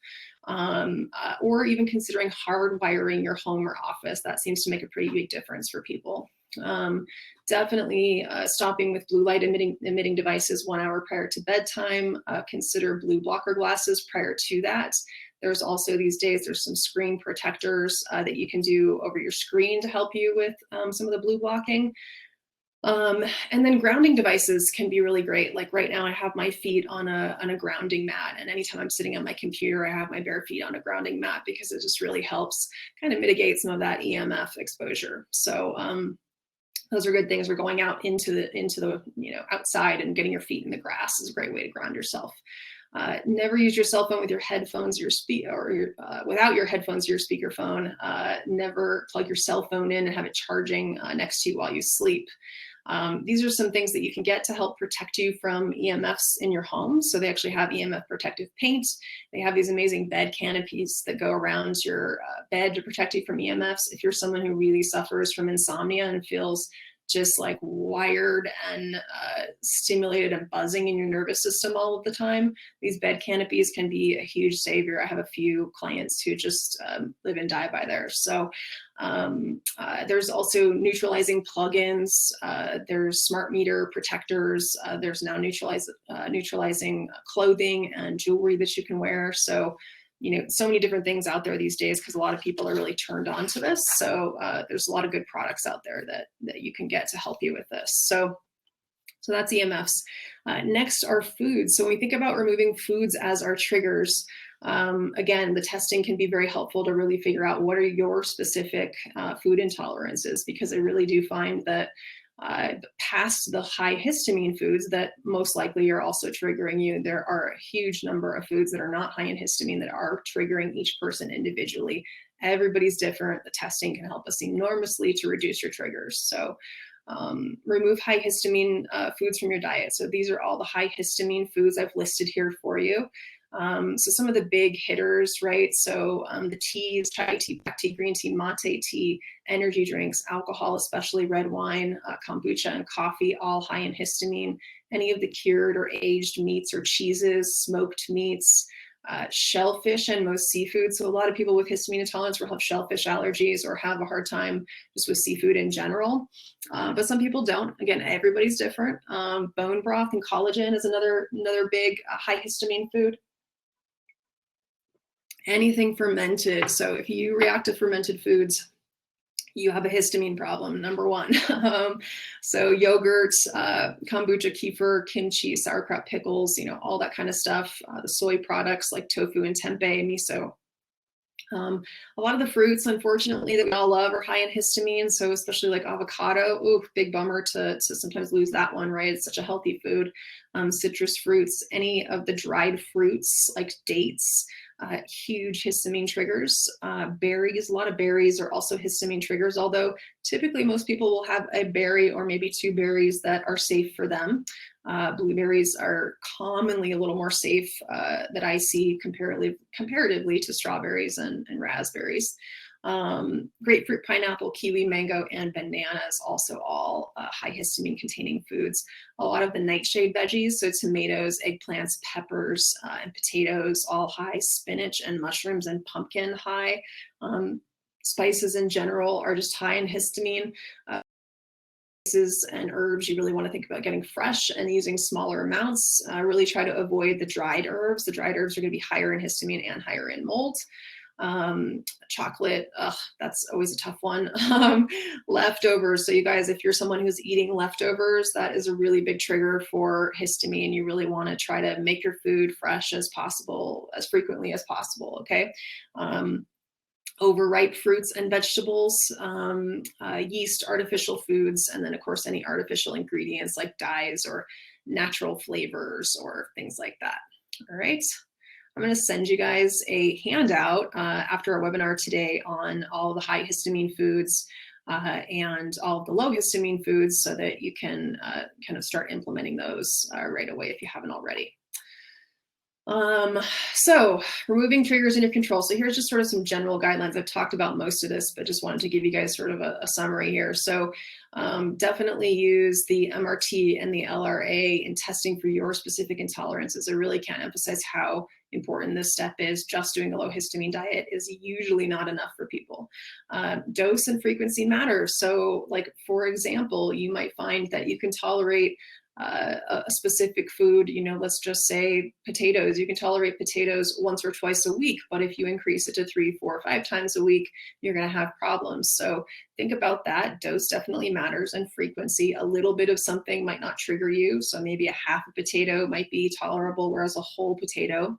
Or even considering hardwiring your home or office. That seems to make a pretty big difference for people. Definitely stopping with blue light emitting devices 1 hour prior to bedtime. Consider blue blocker glasses prior to that. There's also these days, there's some screen protectors that you can do over your screen to help you with some of the blue blocking. And then grounding devices can be really great. Like right now I have my feet on a grounding mat, and anytime I'm sitting on my computer, I have my bare feet on a grounding mat because it just really helps kind of mitigate some of that EMF exposure. So those are good things. We're going out into the outside, and getting your feet in the grass is a great way to ground yourself. Never use your cell phone with your headphones without your headphones or your speakerphone. Never plug your cell phone in and have it charging next to you while you sleep. These are some things that you can get to help protect you from EMFs in your home. So they actually have EMF protective paint. They have these amazing bed canopies that go around your bed to protect you from EMFs. If you're someone who really suffers from insomnia and feels just like wired and stimulated and buzzing in your nervous system all of the time, these bed canopies can be a huge savior. I have a few clients who just live and die by theirs. So there's also neutralizing plugins. There's smart meter protectors. There's now neutralizing clothing and jewelry that you can wear. So so many different things out there these days, because a lot of people are really turned on to this. So there's a lot of good products out there that you can get to help you with this. So that's EMFs. Next are foods. So when we think about removing foods as our triggers, again, the testing can be very helpful to really figure out what are your specific food intolerances, because I really do find that past the high histamine foods that most likely are also triggering you, there are a huge number of foods that are not high in histamine that are triggering each person individually. Everybody's different. The testing can help us enormously to reduce your triggers. So remove high histamine foods from your diet. So these are all the high histamine foods I've listed here for you. So some of the big hitters, right? So the teas, chai tea, black tea, green tea, mate tea, energy drinks, alcohol, especially red wine, kombucha, and coffee, all high in histamine. Any of the cured or aged meats or cheeses, smoked meats, shellfish, and most seafood. So a lot of people with histamine intolerance will have shellfish allergies or have a hard time just with seafood in general. But some people don't. Again, everybody's different. Bone broth and collagen is another big high histamine food. Anything fermented. So if you react to fermented foods, you have a histamine problem, number one. So yogurt, kombucha, kefir, kimchi, sauerkraut, pickles, all that kind of stuff. The soy products like tofu and tempeh, miso. A lot of the fruits, unfortunately, that we all love are high in histamine. So especially like avocado, ooh, big bummer to sometimes lose that one, right? It's such a healthy food. Citrus fruits, any of the dried fruits like dates, huge histamine triggers. Berries, a lot of berries are also histamine triggers, although typically most people will have a berry or maybe two berries that are safe for them. Blueberries are commonly a little more safe that I see comparatively to strawberries and raspberries. Grapefruit, pineapple, kiwi, mango, and bananas, also all high histamine containing foods. A lot of the nightshade veggies, so tomatoes, eggplants, peppers, and potatoes, all high. Spinach and mushrooms and pumpkin, high. Spices in general are just high in histamine. Spices and herbs, you really want to think about getting fresh and using smaller amounts. Really try to avoid the dried herbs. The dried herbs are going to be higher in histamine and higher in mold. Chocolate, that's always a tough one. Leftovers. So you guys, if you're someone who's eating leftovers, that is a really big trigger for histamine. You really want to try to make your food fresh as possible, as frequently as possible. Okay. Overripe fruits and vegetables, yeast, artificial foods, and then of course any artificial ingredients like dyes or natural flavors or things like that. All right. I'm going to send you guys a handout after our webinar today on all the high histamine foods and all of the low histamine foods so that you can kind of start implementing those right away if you haven't already. So removing triggers in your control. So here's just sort of some general guidelines. I've talked about most of this, but just wanted to give you guys sort of a summary here. So definitely use the MRT and the LRA in testing for your specific intolerances. I really can't emphasize how important this step is. Just doing a low histamine diet is usually not enough for people. Dose and frequency matter. So like, for example, you might find that you can tolerate a specific food, you know, let's just say potatoes. You can tolerate potatoes once or twice a week, but if you increase it to 3, 4, 5 times a week, you're going to have problems. So think about that. Dose definitely matters, and frequency. A little bit of something might not trigger you. So maybe a half a potato might be tolerable, whereas a whole potato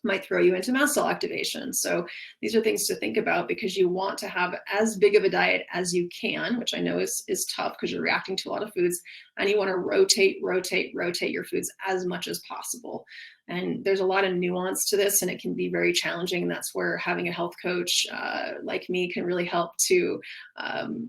might throw you into mast cell activation. So these are things to think about, because you want to have as big of a diet as you can, which I know is tough because you're reacting to a lot of foods, and you want to rotate your foods as much as possible. And there's a lot of nuance to this, and it can be very challenging. And that's where having a health coach like me can really help to,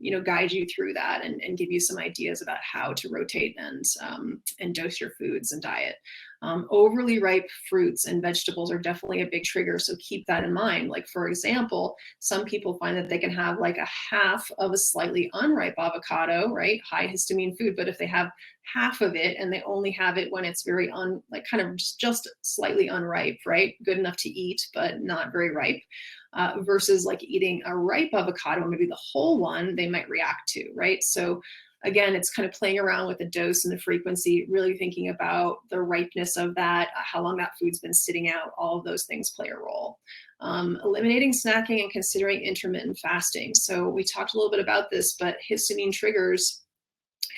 you know, guide you through that and give you some ideas about how to rotate and dose your foods and diet. Overly ripe fruits and vegetables are definitely a big trigger, so keep that in mind. Like, for example, some people find that they can have like a half of a slightly unripe avocado, right? High histamine food, but if they have half of it and they only have it when it's very kind of just slightly unripe, right? Good enough to eat, but not very ripe. Versus like eating a ripe avocado, maybe the whole one, they might react to, right? So again, it's kind of playing around with the dose and the frequency, really thinking about the ripeness of that, how long that food's been sitting out. All of those things play a role. Eliminating snacking and considering intermittent fasting. So we talked a little bit about this, but histamine triggers.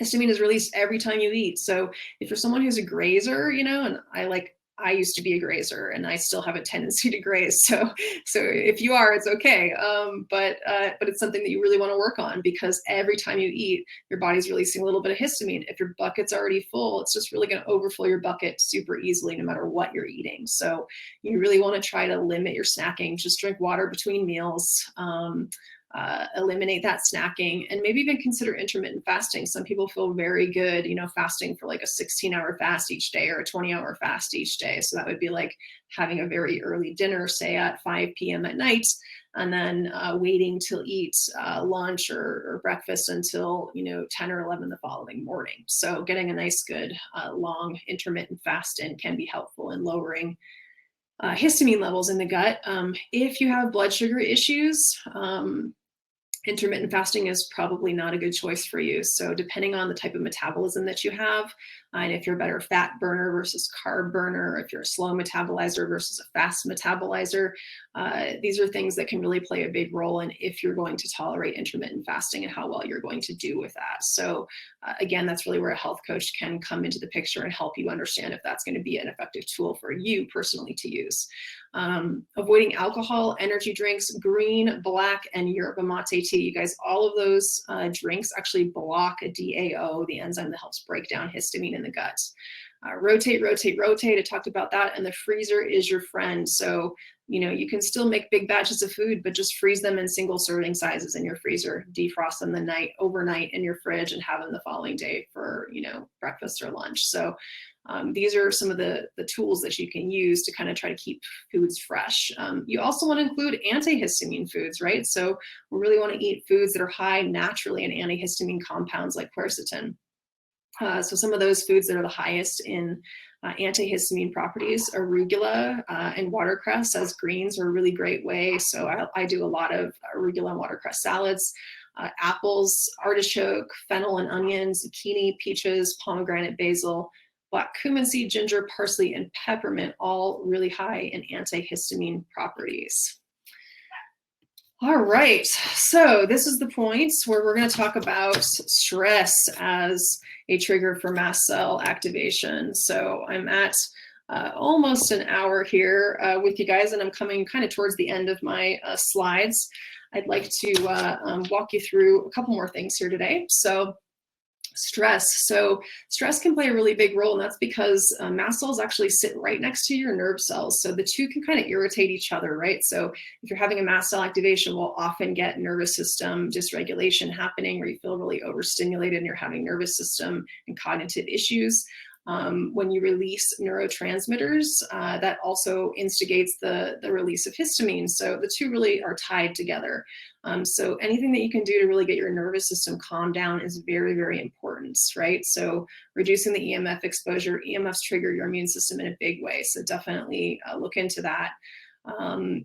Histamine is released every time you eat. So if you're someone who's a grazer, you know, and I used to be a grazer, and I still have a tendency to graze. So if you are, it's okay. But it's something that you really want to work on, because every time you eat, your body's releasing a little bit of histamine. If your bucket's already full, it's just really going to overflow your bucket super easily, no matter what you're eating. So you really want to try to limit your snacking. Just drink water between meals. Eliminate that snacking, and maybe even consider intermittent fasting. Some people feel very good, you know, fasting for like a 16-hour fast each day or a 20-hour fast each day. So that would be like having a very early dinner, say at 5 p.m. at night, and then waiting to eat lunch or breakfast until, you know, 10 or 11 the following morning. So getting a nice, good, long intermittent fast in can be helpful in lowering histamine levels in the gut. If you have blood sugar issues, intermittent fasting is probably not a good choice for you. So depending on the type of metabolism that you have, and if you're a better fat burner versus carb burner, if you're a slow metabolizer versus a fast metabolizer, these are things that can really play a big role in if you're going to tolerate intermittent fasting and how well you're going to do with that. So again, that's really where a health coach can come into the picture and help you understand if that's going to be an effective tool for you personally to use. Avoiding alcohol, energy drinks, green, black, and yerba mate tea. You guys, all of those drinks actually block a DAO, the enzyme that helps break down histamine in the gut. Rotate, rotate, rotate. I talked about that. And the freezer is your friend. So, you know, you can still make big batches of food, but just freeze them in single serving sizes in your freezer, defrost them overnight in your fridge, and have them the following day for, you know, breakfast or lunch. So these are some of the tools that you can use to kind of try to keep foods fresh. You also want to include antihistamine foods, right? So we really want to eat foods that are high naturally in antihistamine compounds like quercetin. So some of those foods that are the highest in antihistamine properties, arugula and watercress as greens are a really great way. So I do a lot of arugula and watercress salads. Apples, artichoke, fennel and onion, zucchini, peaches, pomegranate, basil, black cumin seed, ginger, parsley, and peppermint, all really high in antihistamine properties. All right, so this is the point where we're going to talk about stress as a trigger for mast cell activation. So I'm at almost an hour here with you guys, and I'm coming kind of towards the end of my slides. I'd like to walk you through a couple more things here today. So stress. So stress can play a really big role, and that's because mast cells actually sit right next to your nerve cells. So the two can kind of irritate each other, right? So if you're having a mast cell activation, we'll often get nervous system dysregulation happening, where you feel really overstimulated and you're having nervous system and cognitive issues. When you release neurotransmitters, that also instigates the release of histamine. So the two really are tied together. So anything that you can do to really get your nervous system calmed down is very, very important, right? So reducing the EMF exposure, EMFs trigger your immune system in a big way. So definitely look into that.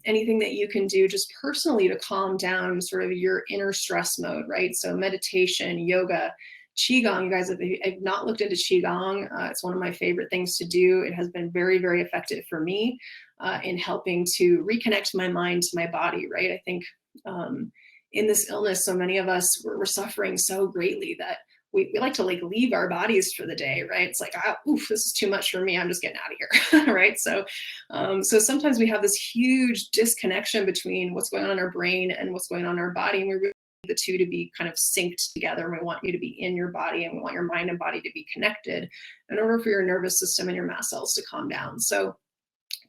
Anything that you can do just personally to calm down sort of your inner stress mode, right? So meditation, yoga, Qigong. You guys, if I've not looked into Qigong, it's one of my favorite things to do. It has been very, very effective for me in helping to reconnect my mind to my body, right? I think in this illness, so many of us, we're suffering so greatly that we like to like leave our bodies for the day, right? It's like, oof, this is too much for me. I'm just getting out of here, right? So, so sometimes we have this huge disconnection between what's going on in our brain and what's going on in our body. And we really need the two to be kind of synced together. And we want you to be in your body, and we want your mind and body to be connected in order for your nervous system and your mast cells to calm down. So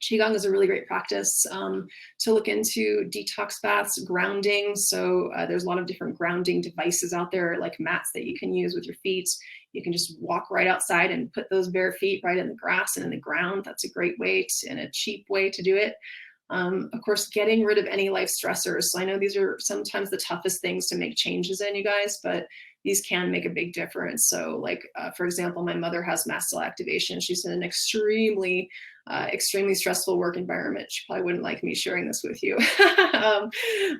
Qigong is a really great practice to look into. Detox baths, grounding. So there's a lot of different grounding devices out there, like mats that you can use with your feet. You can just walk right outside and put those bare feet right in the grass and in the ground. That's a great way and a cheap way to do it. Of course, getting rid of any life stressors. So I know these are sometimes the toughest things to make changes in, you guys, but these can make a big difference. So like, for example, my mother has mast cell activation. She's in an extremely stressful work environment. She probably wouldn't like me sharing this with you.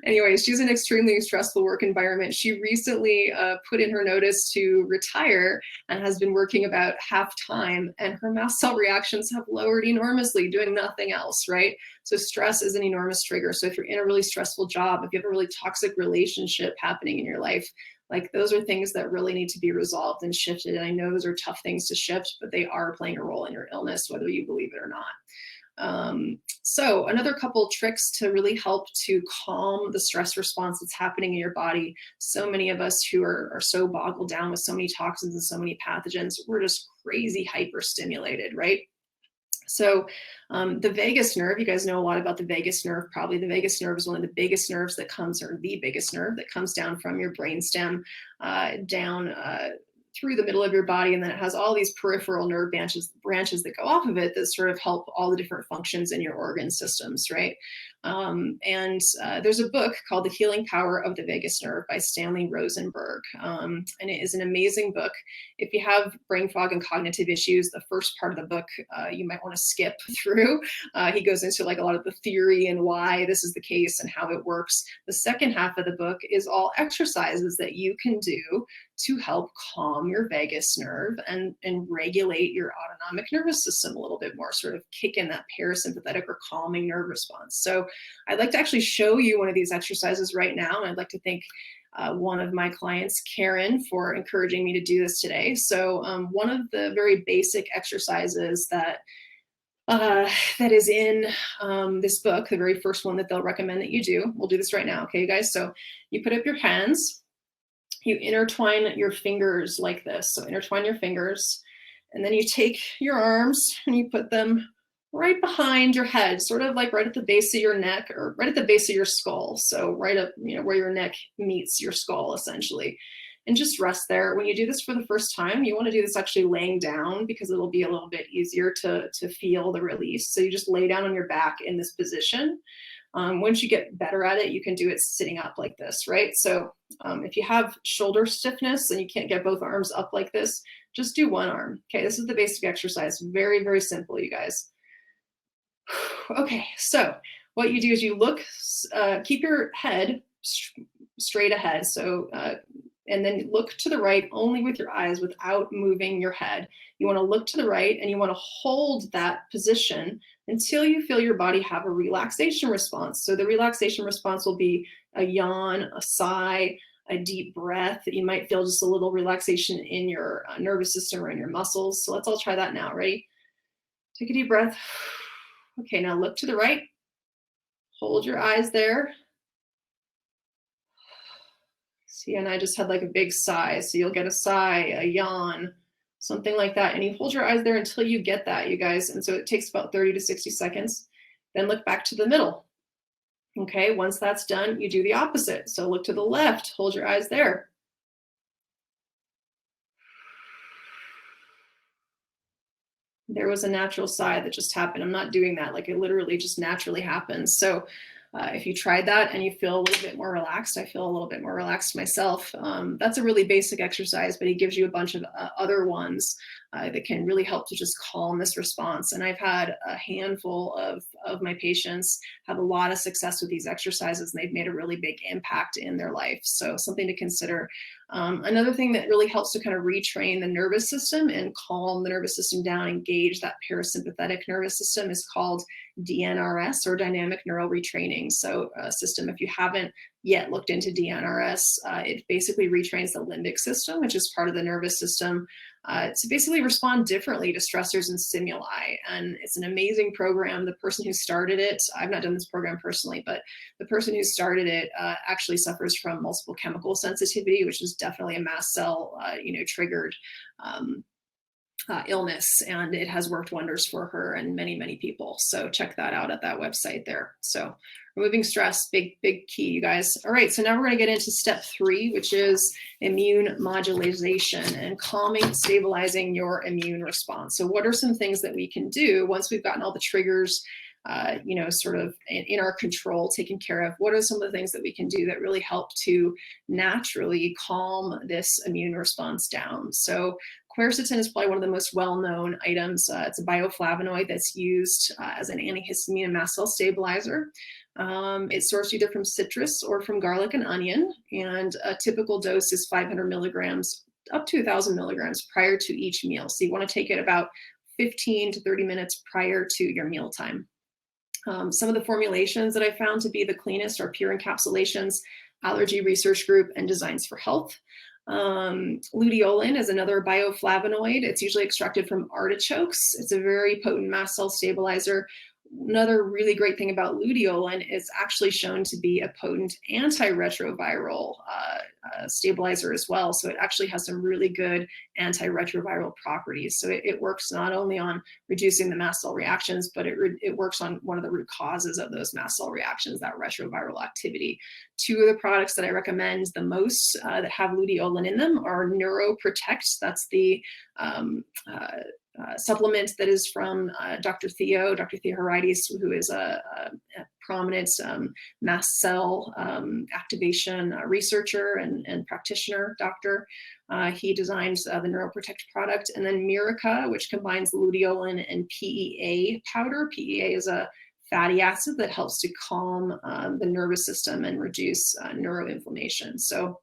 Anyways, she's in an extremely stressful work environment. She recently put in her notice to retire and has been working about half time, and her mast cell reactions have lowered enormously, doing nothing else, right? So stress is an enormous trigger. So if you're in a really stressful job, if you have a really toxic relationship happening in your life, like those are things that really need to be resolved and shifted. And I know those are tough things to shift, but they are playing a role in your illness, whether you believe it or not. So another couple tricks to really help to calm the stress response that's happening in your body. So many of us who are so boggled down with so many toxins and so many pathogens, we're just crazy hyperstimulated, right? So the vagus nerve, you guys know a lot about the vagus nerve. Probably the vagus nerve is one of the biggest nerves that comes, or the biggest nerve that comes down from your brainstem down through the middle of your body. And then it has all these peripheral nerve branches that go off of it that sort of help all the different functions in your organ systems, right? There's a book called The Healing Power of the Vagus Nerve by Stanley Rosenberg. And it is an amazing book. If you have brain fog and cognitive issues, the first part of the book you might want to skip through. He goes into like a lot of the theory and why this is the case and how it works. The second half of the book is all exercises that you can do to help calm your vagus nerve and regulate your autonomic nervous system a little bit more, sort of kick in that parasympathetic or calming nerve response. So I'd like to actually show you one of these exercises right now. And I'd like to thank one of my clients, Karen, for encouraging me to do this today. So one of the very basic exercises that is in this book, the very first one that they'll recommend that you do, we'll do this right now, okay, you guys? So you put up your hands, you intertwine your fingers like this. So intertwine your fingers, And then you take your arms and you put them right behind your head, sort of like right at the base of your neck or right at the base of your skull. So right up, where your neck meets your skull essentially. And just rest there. When you do this for the first time, you want to do this actually laying down because it'll be a little bit easier to feel the release. So you just lay down on your back in this position. Once you get better at it, you can do it sitting up like this, right? So if you have shoulder stiffness and you can't get both arms up like this, just do one arm. Okay, this is the basic exercise. Very, very simple, you guys. Okay, so what you do is you look, keep your head straight ahead. So, and then look to the right only with your eyes without moving your head. You want to look to the right and you want to hold that position until you feel your body have a relaxation response. So the relaxation response will be a yawn, a sigh, a deep breath. You might feel just a little relaxation in your nervous system or in your muscles. So let's all try that now. Ready? Take a deep breath. Okay, now look to the right. Hold your eyes there. See, and I just had like a big sigh. So you'll get a sigh, a yawn, something like that. And you hold your eyes there until you get that, you guys. And so it takes about 30 to 60 seconds. Then look back to the middle. Okay, once that's done, you do the opposite. So look to the left, hold your eyes there. There was a natural sigh that just happened. I'm not doing that. Like it literally just naturally happens. So if you tried that and you feel a little bit more relaxed, I feel a little bit more relaxed myself. That's a really basic exercise, but he gives you a bunch of other ones that can really help to just calm this response. And I've had a handful of my patients have a lot of success with these exercises, and they've made a really big impact in their life. So something to consider. Another thing that really helps to kind of retrain the nervous system and calm the nervous system down, engage that parasympathetic nervous system is called DNRS, or dynamic neural retraining. So system, if you haven't yet looked into DNRS, it basically retrains the limbic system, which is part of the nervous system, to basically respond differently to stressors and stimuli. And it's an amazing program. The person who started it, I've not done this program personally, but the person who started it actually suffers from multiple chemical sensitivity, which is definitely a mast cell, triggered illness, and it has worked wonders for her and many, many people. So check that out at that website there. So removing stress, big key, you guys. All right, so now we're going to get into step 3, which is immune modulation and calming, stabilizing your immune response. So what are some things that we can do once we've gotten all the triggers sort of in our control, taken care of? What are some of the things that we can do that really help to naturally calm this immune response down? So quercetin is probably one of the most well-known items. It's a bioflavonoid that's used as an antihistamine and mast cell stabilizer. It's sourced either from citrus or from garlic and onion, and a typical dose is 500 milligrams up to 1,000 milligrams prior to each meal. So you want to take it about 15 to 30 minutes prior to your mealtime. Some of the formulations that I found to be the cleanest are Pure Encapsulations, Allergy Research Group, and Designs for Health. Luteolin is another bioflavonoid. It's usually extracted from artichokes. It's a very potent mast cell stabilizer. Another really great thing about luteolin is actually shown to be a potent antiretroviral stabilizer as well. So it actually has some really good antiretroviral properties. So it works not only on reducing the mast cell reactions, but it works on one of the root causes of those mast cell reactions, that retroviral activity. 2 of the products that I recommend the most that have luteolin in them are Neuroprotect. That's the supplement that is from Dr. Theo Horides, who is a prominent mast cell activation researcher and practitioner doctor. He designs the Neuroprotect product. And then Miraca, which combines luteolin and PEA powder. PEA is a fatty acid that helps to calm the nervous system and reduce neuroinflammation. So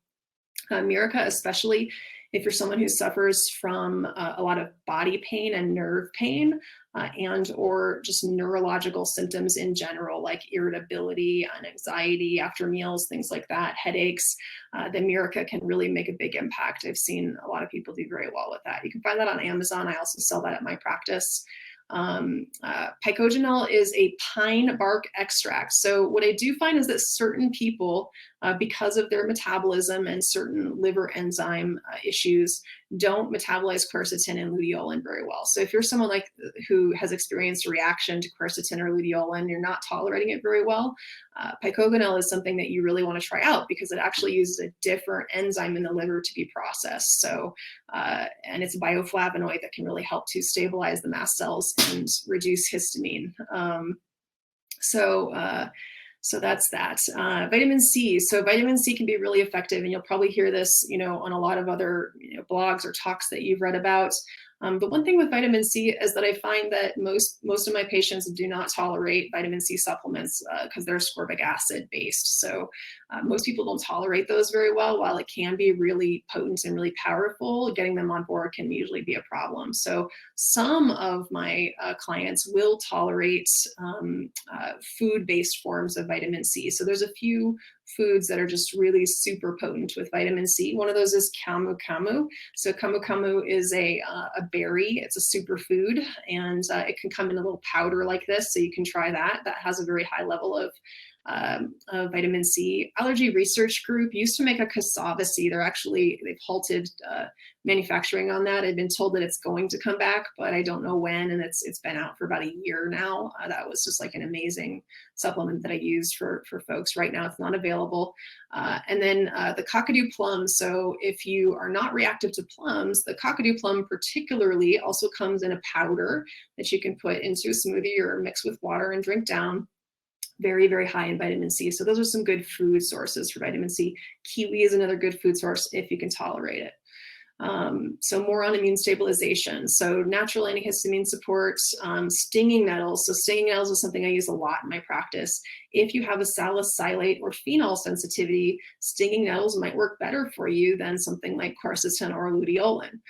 Miraca, especially if you're someone who suffers from a lot of body pain and nerve pain and or just neurological symptoms in general, like irritability and anxiety after meals, things like that, headaches, then Miraca can really make a big impact. I've seen a lot of people do very well with that. You can find that on Amazon. I also sell that at my practice. Pycogenol is a pine bark extract. So what I do find is that certain people, because of their metabolism and certain liver enzyme issues, don't metabolize quercetin and luteolin very well. So if you're someone like who has experienced a reaction to quercetin or luteolin, you're not tolerating it very well, Pycogenol is something that you really want to try out because it actually uses a different enzyme in the liver to be processed. So, and it's a bioflavonoid that can really help to stabilize the mast cells and reduce histamine. So that's that. Vitamin C. So vitamin C can be really effective, and you'll probably hear this, on a lot of other blogs or talks that you've read about. But one thing with vitamin C is that I find that most of my patients do not tolerate vitamin C supplements because they're ascorbic acid based. So most people don't tolerate those very well. While it can be really potent and really powerful, getting them on board can usually be a problem. So some of my clients will tolerate food-based forms of vitamin C. So there's a few foods that are just really super potent with vitamin C. One of those is camu camu. So camu camu is a berry. It's a superfood, and it can come in a little powder like this. So you can try that. That has a very high level of vitamin C. Allergy Research Group used to make a cassava seed. They've halted manufacturing on that. I've been told that it's going to come back, but I don't know when, and it's been out for about a year now. That was just like an amazing supplement that I used for folks. Right now it's not available. And then the Kakadu plum. So if you are not reactive to plums, the Kakadu plum particularly also comes in a powder that you can put into a smoothie or mix with water and drink down. Very, very high in vitamin C. So those are some good food sources for vitamin C. Kiwi is another good food source if you can tolerate it. So more on immune stabilization. So natural antihistamine support, stinging nettles. So stinging nettles is something I use a lot in my practice. If you have a salicylate or phenol sensitivity, stinging nettles might work better for you than something like quercetin or luteolin.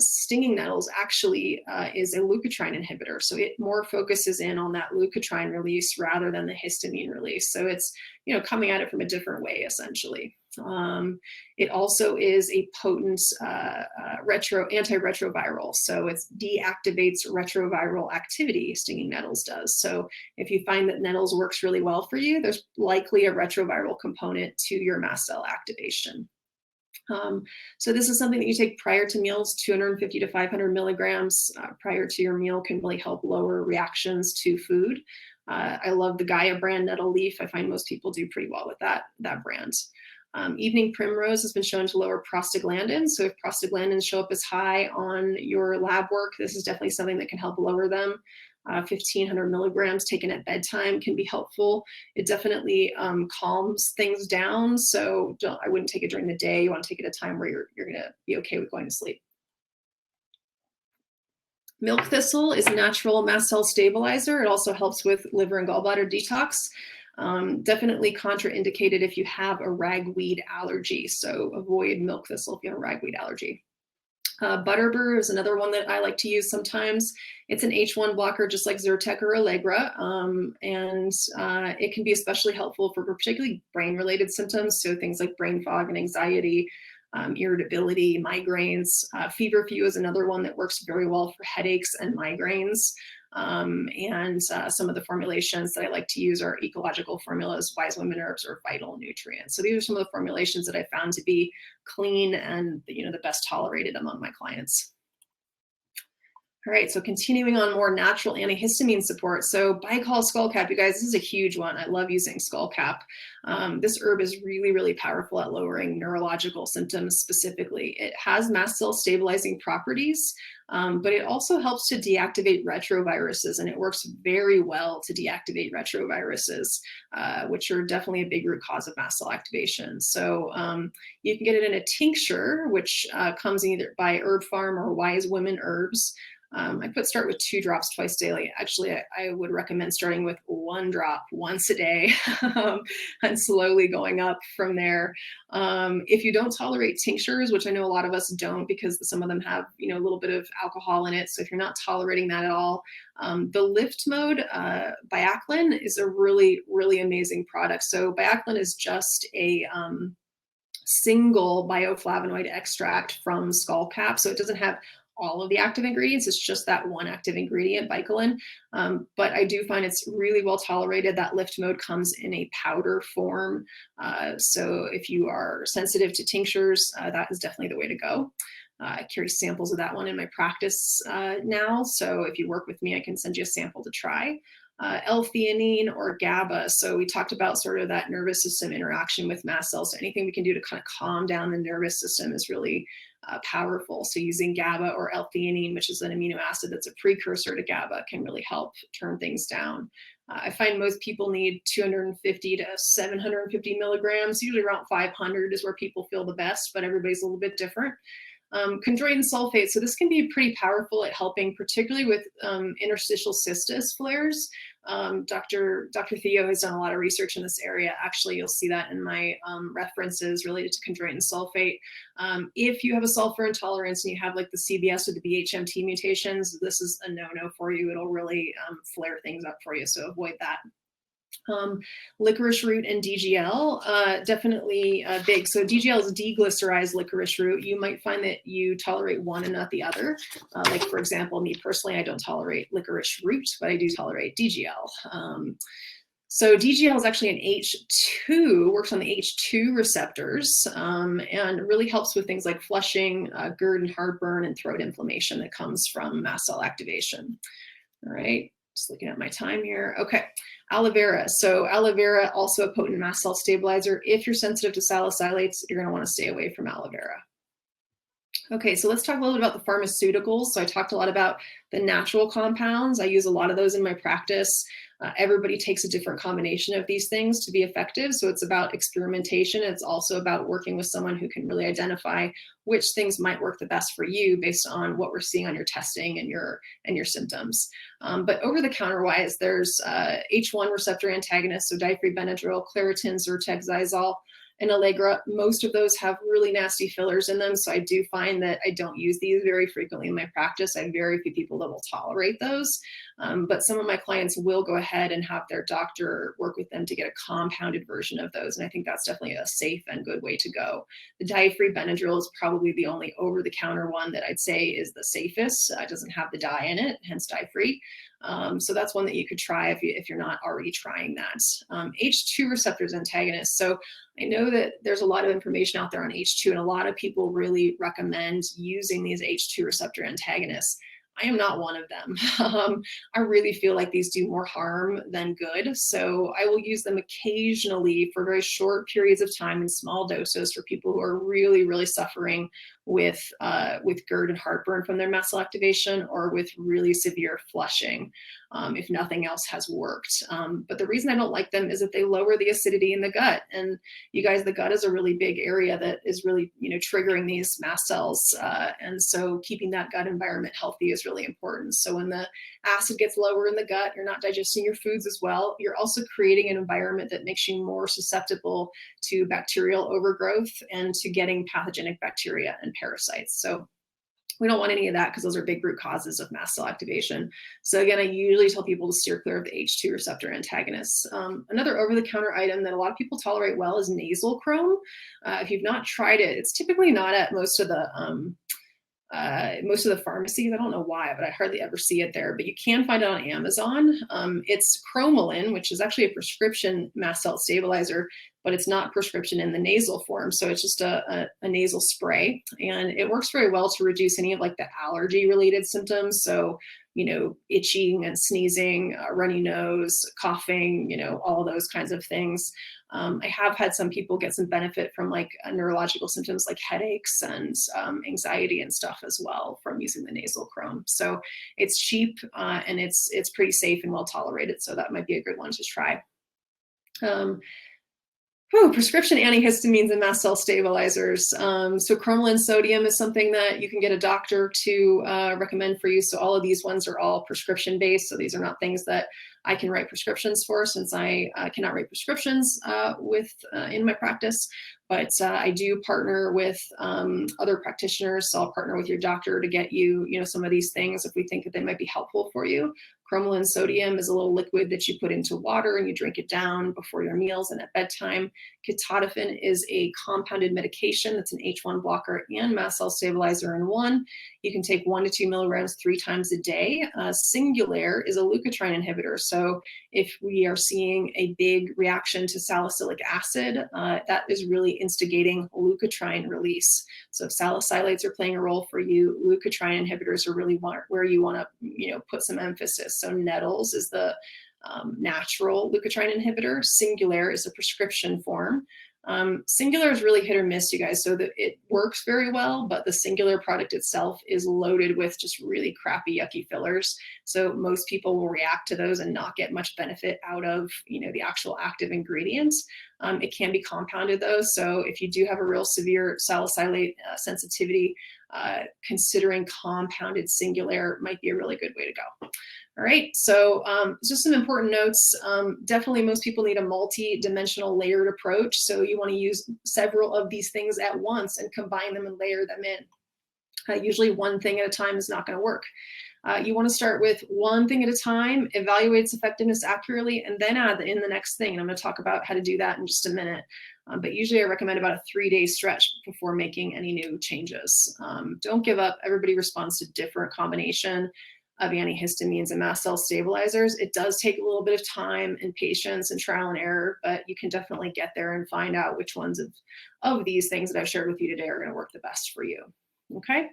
Stinging nettles actually is a leukotriene inhibitor. So it more focuses in on that leukotriene release rather than the histamine release. So it's, coming at it from a different way, essentially. It also is a potent antiretroviral. So it deactivates retroviral activity, stinging nettles does. So if you find that nettles works really well for you, there's likely a retroviral component to your mast cell activation. So this is something that you take prior to meals. 250 to 500 milligrams prior to your meal can really help lower reactions to food. I love the Gaia brand nettle leaf. I find most people do pretty well with that brand. Evening primrose has been shown to lower prostaglandins. So if prostaglandins show up as high on your lab work, this is definitely something that can help lower them. 1,500 milligrams taken at bedtime can be helpful. It definitely calms things down. So I wouldn't take it during the day. You want to take it at a time where you're going to be okay with going to sleep. Milk thistle is a natural mast cell stabilizer. It also helps with liver and gallbladder detox. Definitely contraindicated if you have a ragweed allergy. So avoid milk thistle if you have a ragweed allergy. Butterbur is another one that I like to use sometimes. It's an H1 blocker, just like Zyrtec or Allegra, and it can be especially helpful for particularly brain-related symptoms, so things like brain fog and anxiety, irritability, migraines. Feverfew is another one that works very well for headaches and migraines. And some of the formulations that I like to use are ecological formulas, wise women herbs, or vital nutrients. So these are some of the formulations that I found to be clean and the best tolerated among my clients. All right, so continuing on more natural antihistamine support. So Baikal skullcap, you guys, this is a huge one. I love using skullcap. This herb is really, really powerful at lowering neurological symptoms specifically. It has mast cell stabilizing properties, but it also helps to deactivate retroviruses, and it works very well to deactivate retroviruses, which are definitely a big root cause of mast cell activation. So you can get it in a tincture, which comes either by Herb Farm or Wise Women Herbs. I start with 2 drops twice daily. Actually, I would recommend starting with 1 drop once a day and slowly going up from there. If you don't tolerate tinctures, which I know a lot of us don't because some of them have a little bit of alcohol in it. So if you're not tolerating that at all, the Lift Mode Biaclin is a really, really amazing product. So Biaclin is just a single bioflavonoid extract from skullcap. So it doesn't have all of the active ingredients. It's just that one active ingredient, bicolin. But I do find it's really well tolerated. That lift mode comes in a powder form. So if you are sensitive to tinctures, that is definitely the way to go. I carry samples of that one in my practice now. So if you work with me, I can send you a sample to try. L-theanine or GABA. So we talked about sort of that nervous system interaction with mast cells. So anything we can do to kind of calm down the nervous system is really powerful. So using GABA or L-theanine, which is an amino acid that's a precursor to GABA, can really help turn things down. I find most people need 250 to 750 milligrams. Usually around 500 is where people feel the best, but everybody's a little bit different. Chondroitin sulfate, so this can be pretty powerful at helping, particularly with interstitial cystis flares. Dr. Theo has done a lot of research in this area. Actually, you'll see that in my references related to chondroitin sulfate. If you have a sulfur intolerance and you have like the CBS or the BHMT mutations, this is a no-no for you. It'll really flare things up for you, so avoid that. Licorice root and DGL, definitely big. So DGL is deglycerized licorice root. You might find that you tolerate one and not the other. Like for example, me personally, I don't tolerate licorice root, but I do tolerate DGL. So DGL is actually an H2, works on the H2 receptors, and really helps with things like flushing, GERD and heartburn, and throat inflammation that comes from mast cell activation. All right. Just looking at my time here. Okay, aloe vera. So aloe vera, also a potent mast cell stabilizer. If you're sensitive to salicylates, you're going to want to stay away from aloe vera. Okay, so let's talk a little bit about the pharmaceuticals. So I talked a lot about the natural compounds. I use a lot of those in my practice. Everybody takes a different combination of these things to be effective. So it's about experimentation. It's also about working with someone who can really identify which things might work the best for you based on what we're seeing on your testing and your symptoms. But over-the-counter wise, there's H1 receptor antagonists, so diphenhydramine, Claritin, Zyrtec, Xyzal, and Allegra. Most of those have really nasty fillers in them. So I do find that I don't use these very frequently in my practice. I have very few people that will tolerate those. But some of my clients will go ahead and have their doctor work with them to get a compounded version of those. And I think that's definitely a safe and good way to go. The diphenhydramine is probably the only over-the-counter one that I'd say is the safest. It doesn't have the dye in it, hence dye-free. So that's one that you could try if you're not already trying that. H2 receptors antagonists. So I know that there's a lot of information out there on H2, and a lot of people really recommend using these H2 receptor antagonists. I am not one of them. I really feel like these do more harm than good. So I will use them occasionally for very short periods of time in small doses for people who are really, really suffering with GERD and heartburn from their mast cell activation, or with really severe flushing, if nothing else has worked. But the reason I don't like them is that they lower the acidity in the gut. And you guys, the gut is a really big area that is really, triggering these mast cells. And so keeping that gut environment healthy is really important. So when the acid gets lower in the gut, you're not digesting your foods as well. You're also creating an environment that makes you more susceptible to bacterial overgrowth and to getting pathogenic bacteria and parasites. So we don't want any of that, because those are big root causes of mast cell activation. So again, I usually tell people to steer clear of the H2 receptor antagonists. Another over-the-counter item that a lot of people tolerate well is nasal chrome. If you've not tried it, it's typically not at most of the pharmacies. I don't know why, but I hardly ever see it there, but you can find it on Amazon. It's cromolyn, which is actually a prescription mast cell stabilizer, but it's not prescription in the nasal form. So it's just a nasal spray, and it works very well to reduce any of like the allergy related symptoms. So, itching and sneezing, runny nose, coughing, all those kinds of things. I have had some people get some benefit from like neurological symptoms like headaches and anxiety and stuff as well from using the nasal chrome. So it's cheap and it's pretty safe and well tolerated. So that might be a good one to try. Prescription antihistamines and mast cell stabilizers. So cromolyn sodium is something that you can get a doctor to recommend for you. So all of these ones are all prescription based. So these are not things that I can write prescriptions for, since I cannot write prescriptions in my practice. But I do partner with other practitioners. So I'll partner with your doctor to get you, some of these things if we think that they might be helpful for you. Cromolyn sodium is a little liquid that you put into water and you drink it down before your meals and at bedtime. Ketotifen is a compounded medication that's an H1 blocker and mast cell stabilizer in one. You can take 1 to 2 milligrams 3 times a day. Singulair is a leukotriene inhibitor. So if we are seeing a big reaction to salicylic acid, that is really instigating leukotriene release. So if salicylates are playing a role for you, leukotriene inhibitors are really where you want to, put some emphasis. So Nettles is the natural leukotriene inhibitor. Singulair is a prescription form. Singulair is really hit or miss, you guys. So that it works very well, but the Singulair product itself is loaded with just really crappy, yucky fillers. So most people will react to those and not get much benefit out of, the actual active ingredients. It can be compounded though. So if you do have a real severe salicylate sensitivity, considering compounded Singulair might be a really good way to go. All right, so just some important notes. Definitely most people need a multi-dimensional layered approach. So you want to use several of these things at once and combine them and layer them in. Usually one thing at a time is not going to work. You want to start with one thing at a time, evaluate its effectiveness accurately, and then add in the next thing. And I'm going to talk about how to do that in just a minute. But usually I recommend about a 3-day stretch before making any new changes. Don't give up. Everybody responds to different combination of antihistamines and mast cell stabilizers. It does take a little bit of time and patience and trial and error, but you can definitely get there and find out which ones of these things that I've shared with you today are going to work the best for you. Okay.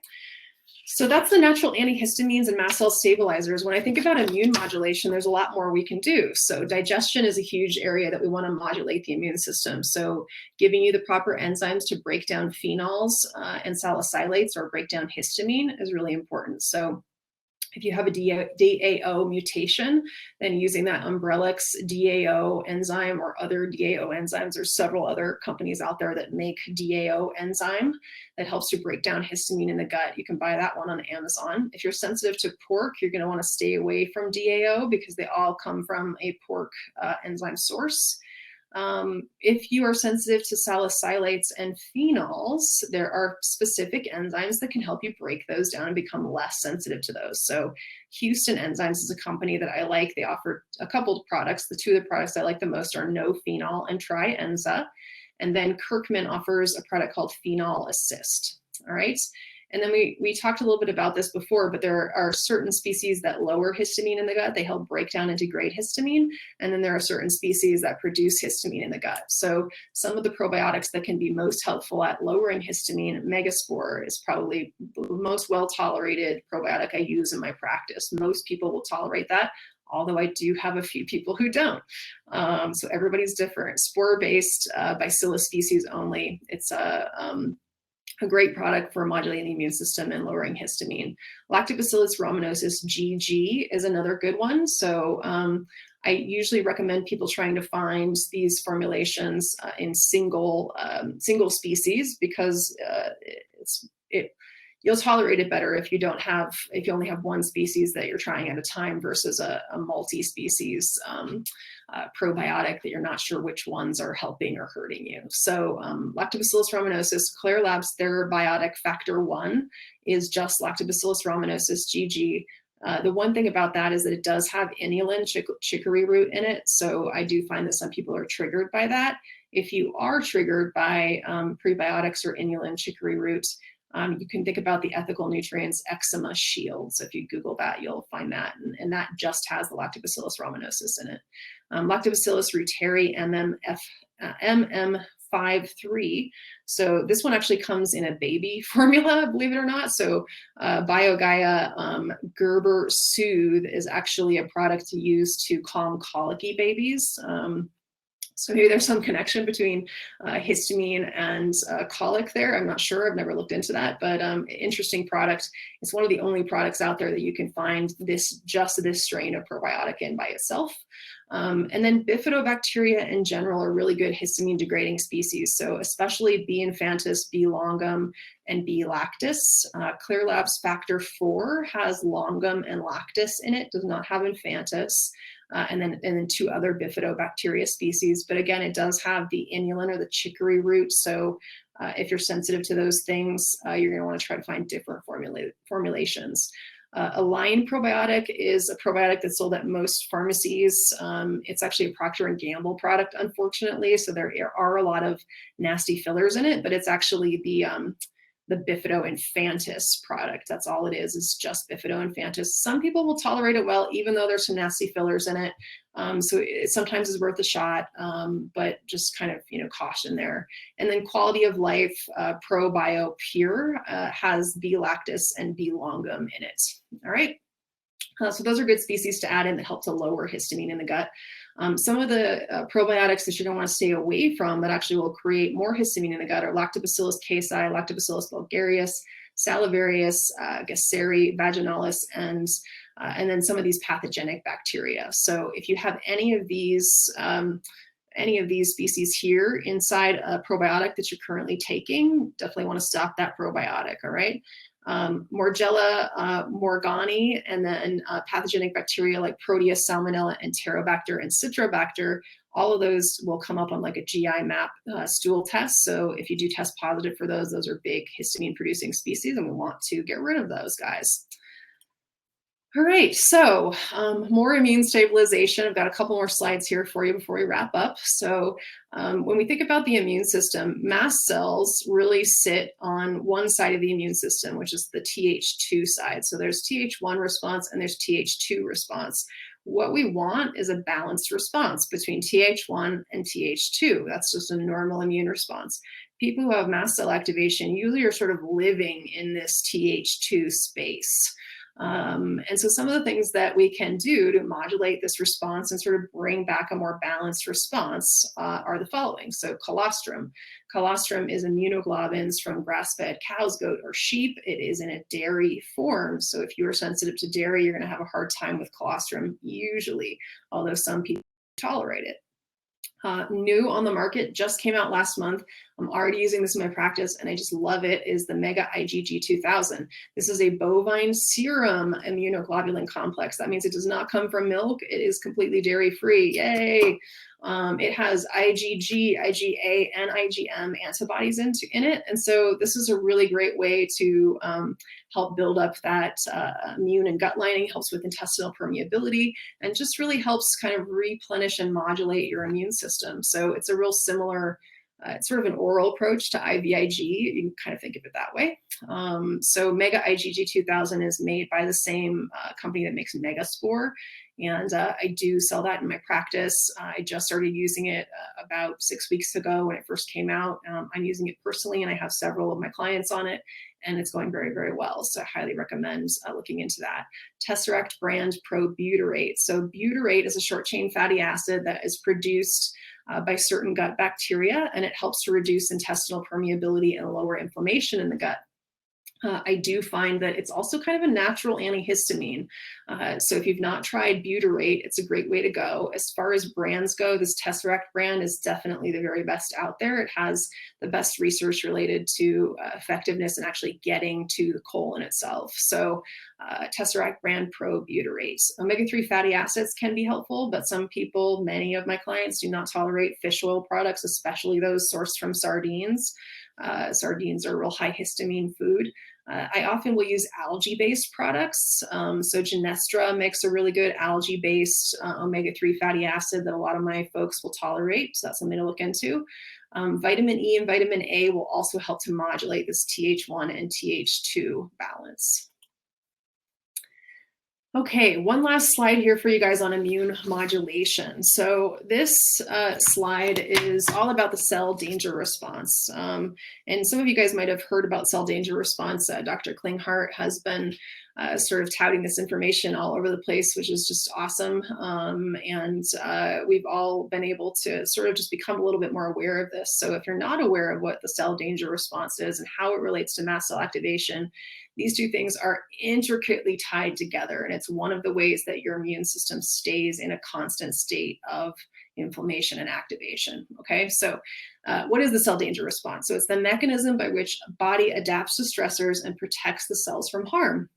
So that's the natural antihistamines and mast cell stabilizers. When I think about immune modulation, there's a lot more we can do. So digestion is a huge area that we want to modulate the immune system. So giving you the proper enzymes to break down phenols and salicylates or break down histamine is really important. So if you have a DAO mutation, then using that Umbrellix DAO enzyme or other DAO enzymes, there's several other companies out there that make DAO enzyme that helps to break down histamine in the gut. You can buy that one on Amazon. If you're sensitive to pork, you're going to want to stay away from DAO because they all come from a pork enzyme source. If you are sensitive to salicylates and phenols, there are specific enzymes that can help you break those down and become less sensitive to those. So Houston Enzymes is a company that I like. They offer a couple of products. The two of the products I like the most are No Phenol and Trienza. And then Kirkman offers a product called Phenol Assist. All right. And then we talked a little bit about this before, but there are certain species that lower histamine in the gut. They help break down and degrade histamine. And then there are certain species that produce histamine in the gut. So some of the probiotics that can be most helpful at lowering histamine, Megaspore is probably the most well-tolerated probiotic I use in my practice. Most people will tolerate that, although I do have a few people who don't. So everybody's different. Spore-based Bacillus species only. It's a great product for modulating the immune system and lowering histamine. Lactobacillus rhamnosus GG is another good one. So I usually recommend people trying to find these formulations in single species because you'll tolerate it better if you only have one species that you're trying at a time versus a multi-species probiotic that you're not sure which ones are helping or hurting you. So Lactobacillus rhamnosus, Claire Labs Therabiotic Factor 1 is just Lactobacillus rhamnosus GG. The one thing about that is that it does have inulin chicory root in it. So I do find that some people are triggered by that. If you are triggered by prebiotics or inulin chicory root, you can think about the ethical nutrients eczema shield. So if you Google that, you'll find that. And that just has the Lactobacillus rhamnosus in it. Lactobacillus reuteri MM53. So this one actually comes in a baby formula, believe it or not. So BioGaia Gerber Soothe is actually a product to use to calm colicky babies. So maybe there's some connection between histamine and colic there. I'm not sure. I've never looked into that, but interesting product. It's one of the only products out there that you can find just this strain of probiotic in by itself. And then bifidobacteria in general are really good histamine degrading species. So especially B. infantis, B. longum, and B. lactis. Clear Labs Factor 4 has longum and lactis in it, does not have infantis. And then two other bifidobacteria species. But again, it does have the inulin or the chicory root. So if you're sensitive to those things, you're going to want to try to find different formulations. A line probiotic is a probiotic that's sold at most pharmacies. It's actually a Procter and Gamble product, unfortunately. So there are a lot of nasty fillers in it, but it's actually the Bifido Infantis product. That's all it is just Bifido Infantis. Some people will tolerate it well, even though there's some nasty fillers in it. So it sometimes is worth a shot, but just kind of, caution there. And then Quality of Life ProBio Pure has B. lactis and B. longum in it. All right. So those are good species to add in that help to lower histamine in the gut. Some of the probiotics that you're going to want to stay away from that actually will create more histamine in the gut are Lactobacillus casei, Lactobacillus bulgarius, Salivarius, Gasseri, vaginalis, and then some of these pathogenic bacteria. So if you have any of these species here inside a probiotic that you're currently taking, definitely want to stop that probiotic, all right? Morgella morgani, and then pathogenic bacteria like Proteus, Salmonella, Enterobacter, and Citrobacter. All of those will come up on like a GI map stool test. So if you do test positive for those are big histamine producing species, and we want to get rid of those guys. All right, so more immune stabilization. I've got a couple more slides here for you before we wrap up. So when we think about the immune system, mast cells really sit on one side of the immune system, which is the Th2 side. So there's Th1 response and there's Th2 response. What we want is a balanced response between Th1 and Th2. That's just a normal immune response. People who have mast cell activation usually are sort of living in this Th2 space. And so some of the things that we can do to modulate this response and sort of bring back a more balanced response are the following. So colostrum. Colostrum is immunoglobulins from grass-fed cows, goat, or sheep. It is in a dairy form. So if you are sensitive to dairy, you're going to have a hard time with colostrum usually, although some people tolerate it. New on the market, just came out last month. I'm already using this in my practice and I just love it, is the Mega IgG 2000. This is a bovine serum immunoglobulin complex. That means it does not come from milk. It is completely dairy free. Yay. It has IgG, IgA, and IgM antibodies in it. And so this is a really great way to help build up that immune and gut lining, helps with intestinal permeability, and just really helps kind of replenish and modulate your immune system. So it's a real similar, it's sort of an oral approach to IVIG. You can kind of think of it that way. So Mega IgG 2000 is made by the same company that makes Megaspore. And I do sell that in my practice. I just started using it about 6 weeks ago when it first came out. I'm using it personally, and I have several of my clients on it, and it's going very, very well. So I highly recommend looking into that. Tesseract brand Probutyrate. So butyrate is a short chain fatty acid that is produced by certain gut bacteria, and it helps to reduce intestinal permeability and lower inflammation in the gut. I do find that it's also kind of a natural antihistamine. So if you've not tried butyrate, it's a great way to go. As far as brands go, this Tesseract brand is definitely the very best out there. It has the best research related to effectiveness and actually getting to the colon itself. So Tesseract brand Probutyrate. Omega-3 fatty acids can be helpful, but some people, many of my clients, do not tolerate fish oil products, especially those sourced from sardines. Sardines are a real high histamine food. I often will use algae-based products. So Genestra makes a really good algae-based omega-3 fatty acid that a lot of my folks will tolerate. So that's something to look into. Vitamin E and vitamin A will also help to modulate this Th1 and Th2 balance. Okay, one last slide here for you guys on immune modulation. So this slide is all about the cell danger response. And some of you guys might have heard about cell danger response. Dr. Klinghardt has been sort of touting this information all over the place, which is just awesome. And we've all been able to sort of just become a little bit more aware of this. So if you're not aware of what the cell danger response is and how it relates to mast cell activation, these two things are intricately tied together. And it's one of the ways that your immune system stays in a constant state of inflammation and activation. Okay, so what is the cell danger response? So it's the mechanism by which body adapts to stressors and protects the cells from harm.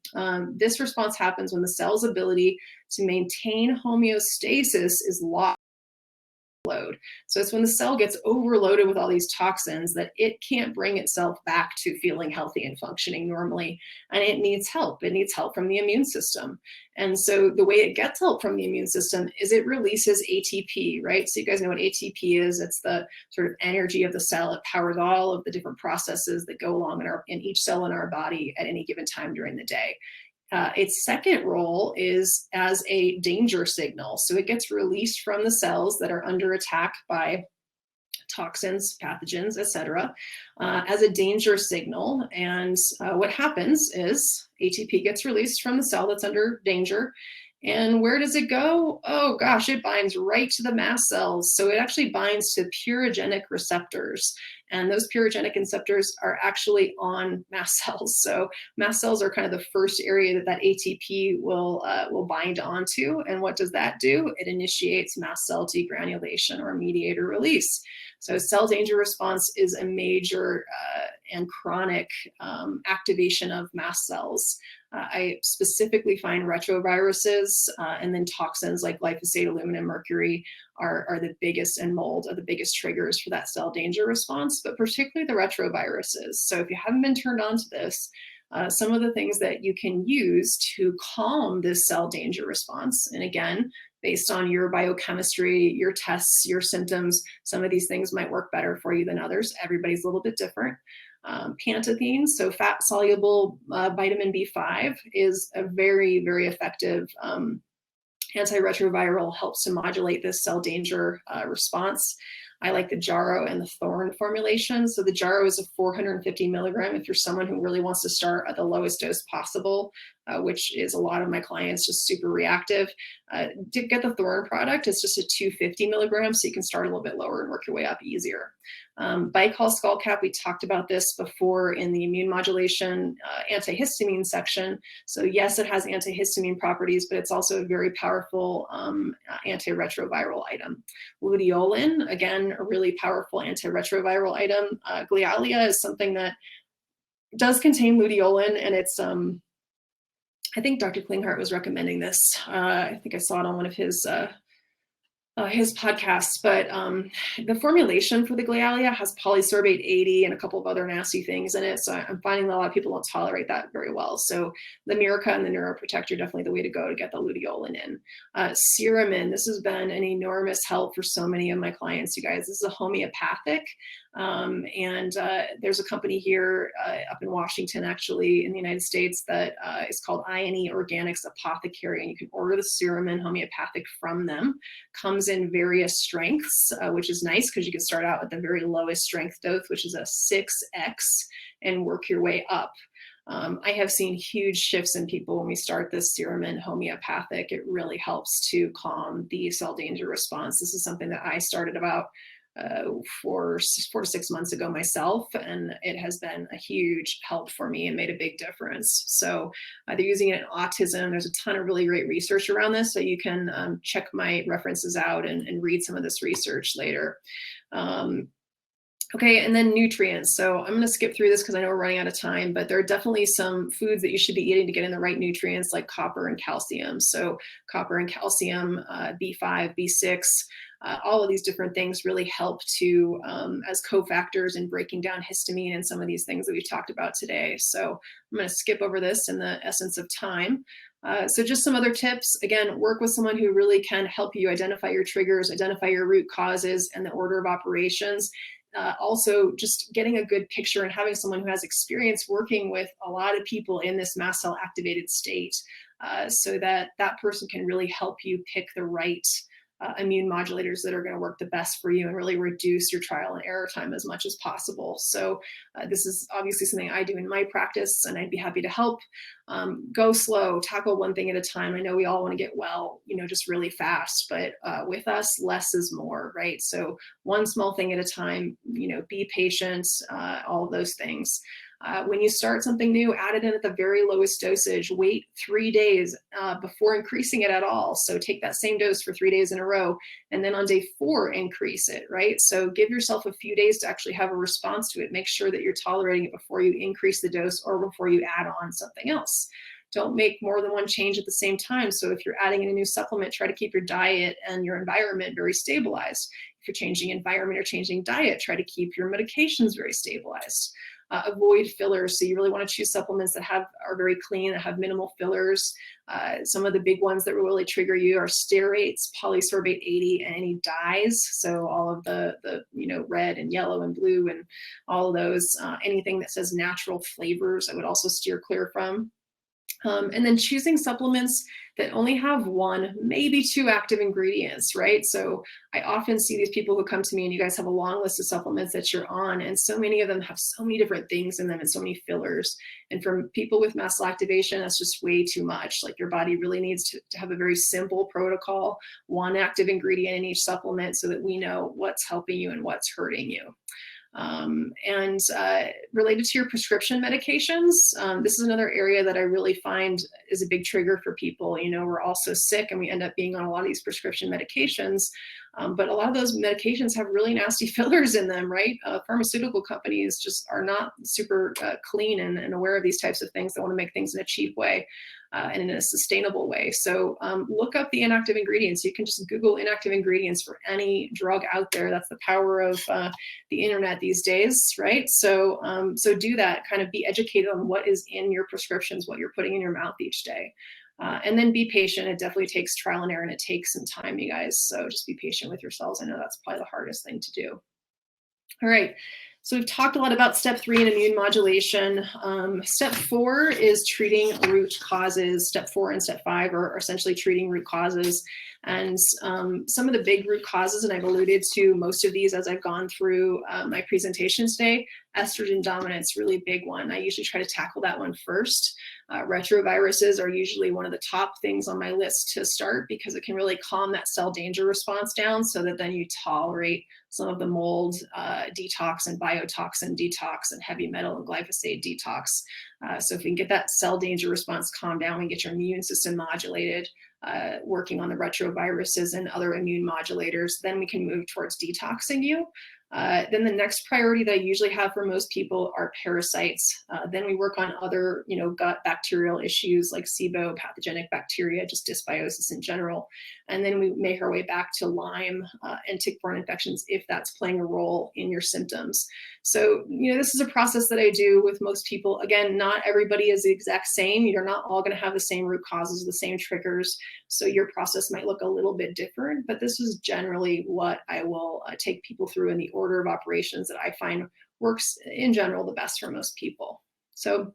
This response happens when the cell's ability to maintain homeostasis is lost load. So it's when the cell gets overloaded with all these toxins that it can't bring itself back to feeling healthy and functioning normally, and it needs help. It needs help from the immune system. And so the way it gets help from the immune system is it releases ATP, right? So you guys know what ATP is. It's the sort of energy of the cell. It powers all of the different processes that go along in each cell in our body at any given time during the day. Its second role is as a danger signal. So it gets released from the cells that are under attack by toxins, pathogens, etc., as a danger signal. And what happens is ATP gets released from the cell that's under danger. And where does it go? Oh gosh, it binds right to the mast cells. So it actually binds to purogenic receptors. And those purogenic receptors are actually on mast cells. So mast cells are kind of the first area that ATP will bind onto. And what does that do? It initiates mast cell degranulation or mediator release. So cell danger response is a major and chronic activation of mast cells. I specifically find retroviruses and then toxins like glyphosate, aluminum, mercury are the biggest, and mold are the biggest triggers for that cell danger response, but particularly the retroviruses. So if you haven't been turned on to this, some of the things that you can use to calm this cell danger response, and again, based on your biochemistry, your tests, your symptoms, some of these things might work better for you than others. Everybody's a little bit different. Pantothennes, so fat-soluble vitamin B5, is a very, very effective antiretroviral, helps to modulate this cell danger response. I like the Jarrow and the Thorn formulation. So the Jarrow is a 450 milligram if you're someone who really wants to start at the lowest dose possible, which is a lot of my clients, just super reactive. To get the Thorn product, it's just a 250 milligrams, so you can start a little bit lower and work your way up easier. Bicol skullcap, we talked about this before in the immune modulation antihistamine section. So yes, it has antihistamine properties, but it's also a very powerful antiretroviral item. Luteolin, again, a really powerful antiretroviral item. Glialia is something that does contain luteolin, and it's I think Dr. Klinghardt was recommending this. I think I saw it on one of his podcasts, but the formulation for the Glialia has polysorbate 80 and a couple of other nasty things in it. So I'm finding that a lot of people don't tolerate that very well. So the Miraca and the Neuroprotect are definitely the way to go to get the luteolin in. Seramin, this has been an enormous help for so many of my clients, you guys. This is a homeopathic. There's a company here up in Washington, actually, in the United States, that is called INE Organics Apothecary, and you can order the Seramin homeopathic from them. Comes in various strengths, which is nice because you can start out with the very lowest strength dose, which is a 6x, and work your way up. I have seen huge shifts in people when we start this Seramin homeopathic. It really helps to calm the cell danger response. This is something that I started about 4 to 6 months ago myself, and it has been a huge help for me and made a big difference. So they're using it in autism. There's a ton of really great research around this, so you can check my references out and read some of this research later. Okay, and then nutrients. So I'm going to skip through this because I know we're running out of time, but there are definitely some foods that you should be eating to get in the right nutrients, like copper and calcium. So copper and calcium, B5, B6, all of these different things really help to as cofactors in breaking down histamine and some of these things that we've talked about today. So I'm going to skip over this in the essence of time. So just some other tips. Again, work with someone who really can help you identify your triggers, identify your root causes and the order of operations. Also, just getting a good picture and having someone who has experience working with a lot of people in this mast cell activated state, so that that person can really help you pick the right immune modulators that are going to work the best for you and really reduce your trial and error time as much as possible. So this is obviously something I do in my practice, and I'd be happy to help. Go slow, tackle one thing at a time. I know we all want to get well, just really fast, but with us, less is more, right? So one small thing at a time, be patient, all of those things. When you start something new, add it in at the very lowest dosage. Wait 3 days before increasing it at all. So take that same dose for 3 days in a row, and then on day 4, increase it, right? So give yourself a few days to actually have a response to it. Make sure that you're tolerating it before you increase the dose or before you add on something else. Don't make more than one change at the same time. So if you're adding in a new supplement, try to keep your diet and your environment very stabilized. If you're changing environment or changing diet, try to keep your medications very stabilized. Avoid fillers. So you really want to choose supplements that are very clean, that have minimal fillers. Some of the big ones that will really trigger you are stearates, polysorbate 80, and any dyes. So all of the red and yellow and blue and all of those, anything that says natural flavors, I would also steer clear from. And then choosing supplements that only have one, maybe two active ingredients, right? So I often see these people who come to me and you guys have a long list of supplements that you're on, and so many of them have so many different things in them and so many fillers. And for people with mast cell activation, that's just way too much. Like your body really needs to have a very simple protocol, one active ingredient in each supplement so that we know what's helping you and what's hurting you. Related to your prescription medications, this is another area that I really find is a big trigger for people. We're all so sick and we end up being on a lot of these prescription medications, but a lot of those medications have really nasty fillers in them, right? Pharmaceutical companies just are not super clean and aware of these types of things. They want to make things in a cheap way. And in a sustainable way. So look up the inactive ingredients. You can just Google inactive ingredients for any drug out there. That's the power of the internet these days, right? So do that, kind of be educated on what is in your prescriptions, what you're putting in your mouth each day. And then be patient. It definitely takes trial and error and it takes some time, you guys. So just be patient with yourselves. I know that's probably the hardest thing to do. All right. So we've talked a lot about step 3 in immune modulation. Step 4 is treating root causes. Step 4 and step 5 are essentially treating root causes. And some of the big root causes, and I've alluded to most of these as I've gone through my presentation today. Estrogen dominance, really big one. I usually try to tackle that one first. Retroviruses are usually one of the top things on my list to start because it can really calm that cell danger response down so that then you tolerate some of the mold detox and biotoxin detox and heavy metal and glyphosate detox. So if we can get that cell danger response calmed down, we get your immune system modulated, working on the retroviruses and other immune modulators, then we can move towards detoxing you. Then the next priority that I usually have for most people are parasites. Then we work on other, gut bacterial issues like SIBO, pathogenic bacteria, just dysbiosis in general. And then we make our way back to Lyme and tick-borne infections if that's playing a role in your symptoms. So, this is a process that I do with most people. Again, not everybody is the exact same. You're not all going to have the same root causes, the same triggers. So your process might look a little bit different, but this is generally what I will take people through in the order of operations that I find works in general the best for most people. So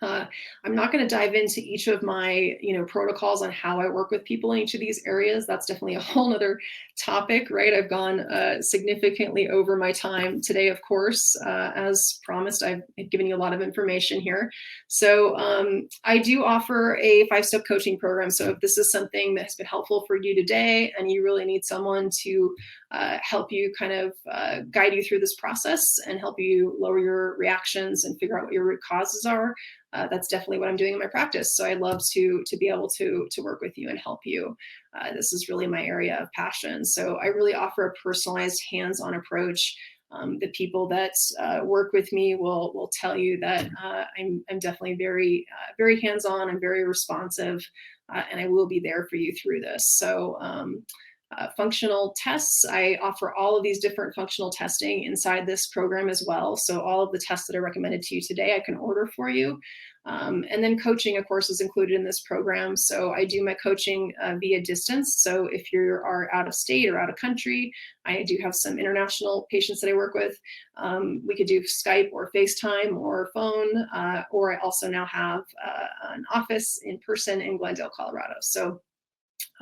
I'm not going to dive into each of my, protocols on how I work with people in each of these areas. That's definitely a whole nother topic, right? I've gone significantly over my time today, of course. As promised, I've given you a lot of information here. So I do offer a 5-step coaching program. So if this is something that has been helpful for you today and you really need someone to help you kind of guide you through this process and help you lower your reactions and figure out what your root causes are, that's definitely what I'm doing in my practice. So I'd love to be able to work with you and help you. This is really my area of passion. So I really offer a personalized hands-on approach. The people that work with me will tell you that I'm definitely very, very hands-on. I'm very responsive, and I will be there for you through this. So functional tests, I offer all of these different functional testing inside this program as well. So all of the tests that are recommended to you today, I can order for you. And then coaching, of course, is included in this program. So I do my coaching via distance. So if you are out of state or out of country, I do have some international patients that I work with. We could do Skype or FaceTime or phone, or I also now have an office in person in Glendale, Colorado. So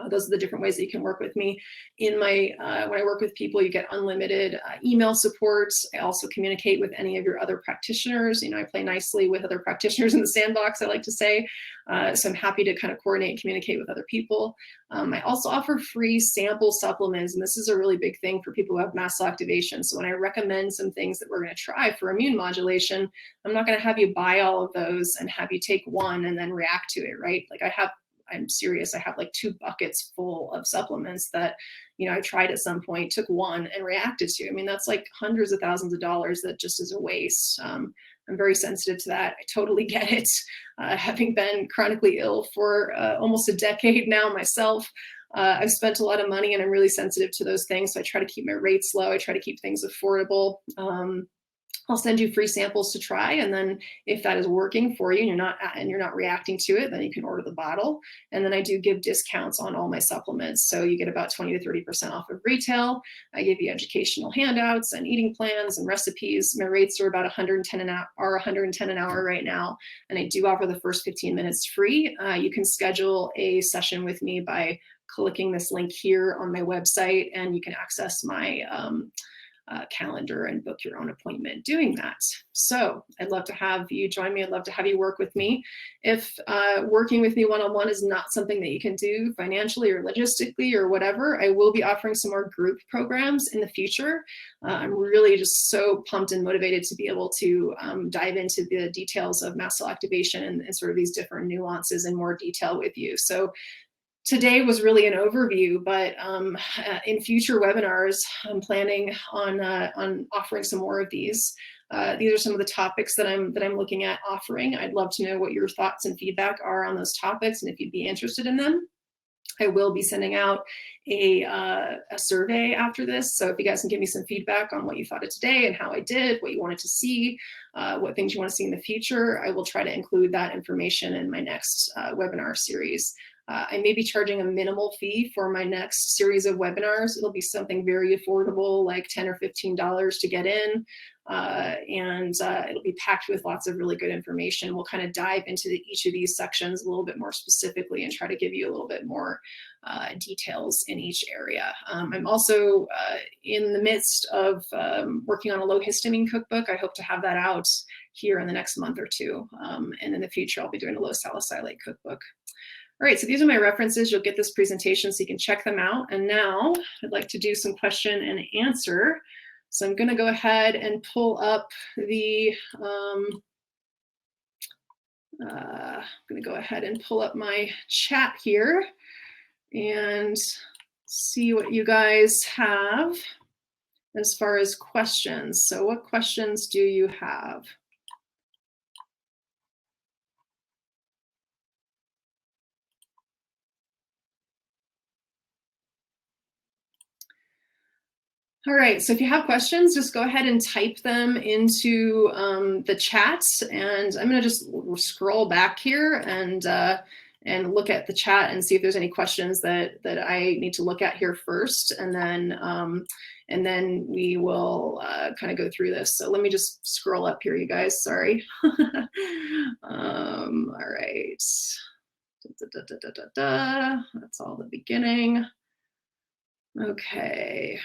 those are the different ways that you can work with me. In my when I work with people, you get unlimited email support. I also communicate with any of your other practitioners. I play nicely with other practitioners in the sandbox, I like to say. So I'm happy to kind of coordinate and communicate with other people. I also offer free sample supplements, and this is a really big thing for people who have mast cell activation. So when I recommend some things that we're going to try for immune modulation, I'm not going to have you buy all of those and have you take one and then react to it, right? Like I'm serious. I have like 2 buckets full of supplements that, I tried at some point, took one and reacted to. I mean, that's like hundreds of thousands of dollars that just is a waste. I'm very sensitive to that. I totally get it. Having been chronically ill for almost a decade now myself, I've spent a lot of money and I'm really sensitive to those things. So I try to keep my rates low. I try to keep things affordable. I'll send you free samples to try, and then if that is working for you and you're not reacting to it, then you can order the bottle. And then I do give discounts on all my supplements, so you get about 20 to 30% off of retail. I give you educational handouts and eating plans and recipes. My rates are about 110 an hour right now, and I do offer the first 15 minutes free. You can schedule a session with me by clicking this link here on my website, and you can access my calendar and book your own appointment doing that. So I'd love to have you join me. I'd love to have you work with me. If working with me one-on-one is not something that you can do financially or logistically or whatever, I will be offering some more group programs in the future. I'm really just so pumped and motivated to be able to dive into the details of mast cell activation and sort of these different nuances in more detail with you. So today was really an overview, but in future webinars, I'm planning on offering some more of these. These are some of the topics that I'm looking at offering. I'd love to know what your thoughts and feedback are on those topics, and if you'd be interested in them. I will be sending out a survey after this, so if you guys can give me some feedback on what you thought of today and how I did, what you wanted to see, what things you want to see in the future, I will try to include that information in my next webinar series. I may be charging a minimal fee for my next series of webinars. It'll be something very affordable, like $10 or $15 to get in. And it'll be packed with lots of really good information. We'll kind of dive into each of these sections a little bit more specifically and try to give you a little bit more details in each area. I'm also in the midst of working on a low histamine cookbook. I hope to have that out here in the next month or two. And in the future, I'll be doing a low salicylate cookbook. All right, so these are my references. You'll get this presentation so you can check them out. And now I'd like to do some question and answer. So I'm going to go ahead and pull up the, my chat here and see what you guys have as far as questions. So what questions do you have? All right, so if you have questions, just go ahead and type them into the chat, and I'm going to just scroll back here and look at the chat and see if there's any questions that I need to look at here first, and then we will kind of go through this. So let me just scroll up here, you guys. Sorry. All right. That's all the beginning. Okay.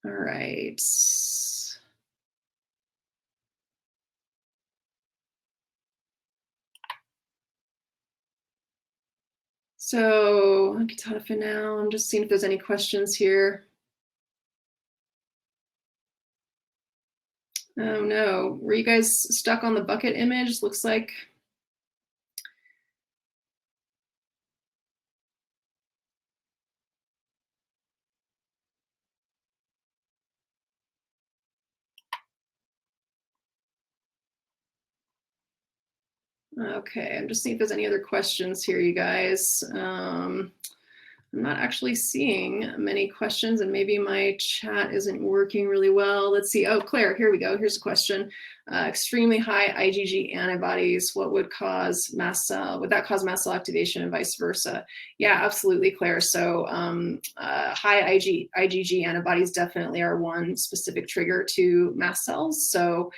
All right. So I can talk for now. I'm just seeing if there's any questions here. Oh no, were you guys stuck on the bucket image? Looks like. Okay, I'm just seeing if there's any other questions here, you guys. I'm not actually seeing many questions, and maybe my chat isn't working really well. Let's see. Oh, Claire, here we go. Here's a question. Extremely high IgG antibodies. What would cause mast cell? Would that cause mast cell activation and vice versa? Yeah, absolutely, Claire. So high IgG antibodies definitely are one specific trigger to mast cells. So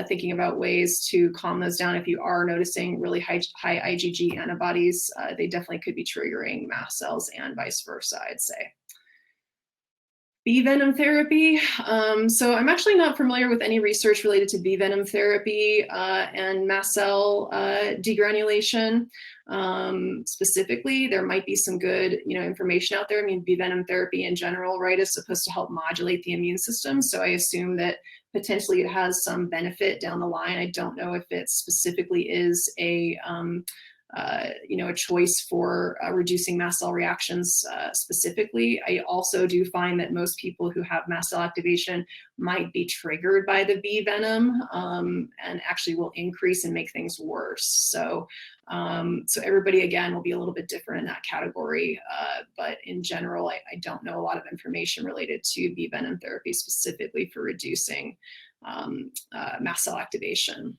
thinking about ways to calm those down. If you are noticing really high IgG antibodies, they definitely could be triggering mast cells and vice versa, I'd say. Bee venom therapy. So I'm actually not familiar with any research related to bee venom therapy and mast cell degranulation. Specifically, there might be some good, information out there. I mean, bee venom therapy in general, right, is supposed to help modulate the immune system. So I assume that potentially it has some benefit down the line. I don't know if it specifically is a a choice for reducing mast cell reactions specifically. I also do find that most people who have mast cell activation might be triggered by the bee venom, and actually will increase and make things worse. So everybody, again, will be a little bit different in that category. But in general, I don't know a lot of information related to bee venom therapy specifically for reducing mast cell activation.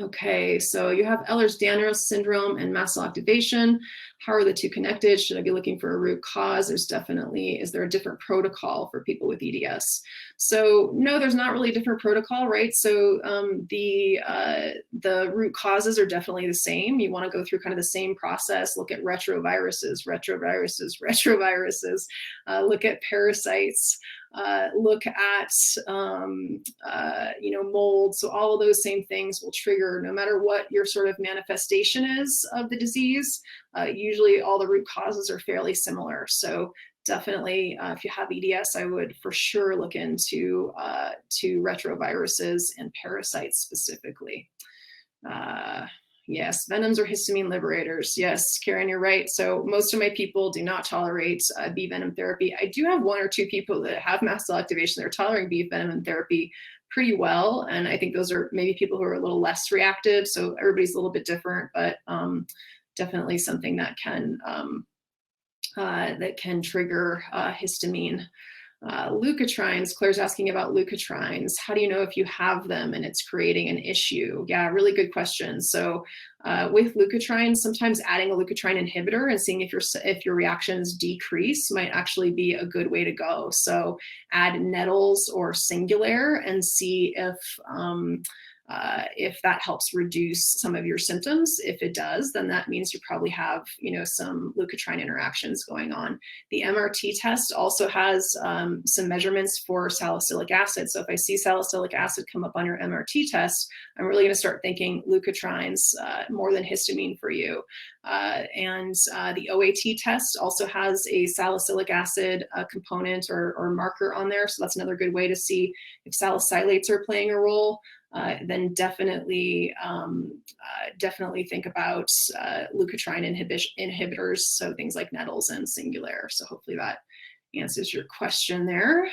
Okay, so you have Ehlers-Danlos syndrome and mast cell activation. How are the two connected? Should I be looking for a root cause? Is there a different protocol for people with EDS? So no, there's not really a different protocol, right? So the root causes are definitely the same. You want to go through kind of the same process, look at retroviruses, look at parasites, look at mold. So all of those same things will trigger, no matter what your sort of manifestation is of the disease. Usually all the root causes are fairly similar. So definitely, if you have EDS, I would for sure look into to retroviruses and parasites specifically. Yes, venoms are histamine liberators. Yes, Karen, you're right. So most of my people do not tolerate bee venom therapy. I do have one or two people that have mast cell activation. They're tolerating bee venom therapy pretty well. And I think those are maybe people who are a little less reactive. So everybody's a little bit different, but definitely something that can trigger histamine. Leukotrienes, Claire's asking about leukotrienes. How do you know if you have them and it's creating an issue? Yeah, really good question. So with leukotrienes, sometimes adding a leukotriene inhibitor and seeing if your reactions decrease might actually be a good way to go. So add nettles or Singulair and see if that helps reduce some of your symptoms. If it does, then that means you probably have, some leukotriene interactions going on. The MRT test also has some measurements for salicylic acid. So if I see salicylic acid come up on your MRT test, I'm really going to start thinking leukotrienes more than histamine for you. And the OAT test also has a salicylic acid component or marker on there. So that's another good way to see if salicylates are playing a role. Then definitely think about leukotriene inhibitors, so things like nettles and Singulair. So hopefully that answers your question there.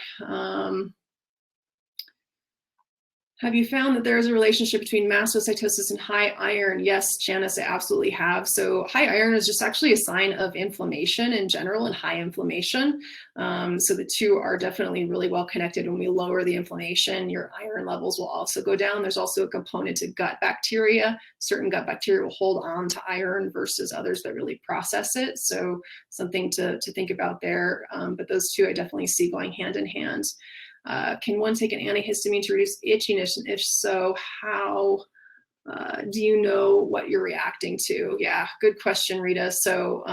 Have you found that there is a relationship between mastocytosis and high iron? Yes, Janice, I absolutely have. So high iron is just actually a sign of inflammation in general and high inflammation. So the two are definitely really well connected. When we lower the inflammation, your iron levels will also go down. There's also a component to gut bacteria. Certain gut bacteria will hold on to iron versus others that really process it. So something to think about there. But those two I definitely see going hand in hand. Can one take an antihistamine to reduce itchiness? And if so, how do you know what you're reacting to? Yeah, good question, Rita. So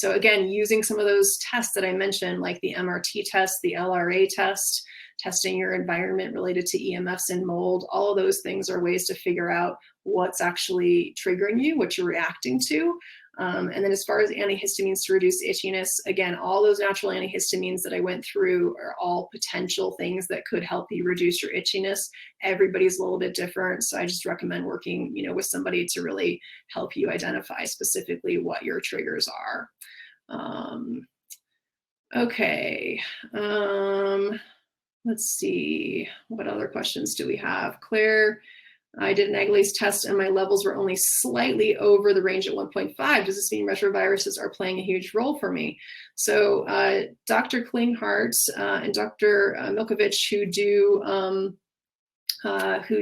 again, using some of those tests that I mentioned, like the MRT test, the LRA test, testing your environment related to EMFs and mold, all of those things are ways to figure out what's actually triggering you, what you're reacting to. And then as far as antihistamines to reduce itchiness, again, all those natural antihistamines that I went through are all potential things that could help you reduce your itchiness. Everybody's a little bit different. So I just recommend working, with somebody to really help you identify specifically what your triggers are. Okay. Let's see, what other questions do we have? Claire, I did an agalase test and my levels were only slightly over the range at 1.5. Does this mean retroviruses are playing a huge role for me? So Dr. Klinghardt and Dr. Milkovich, who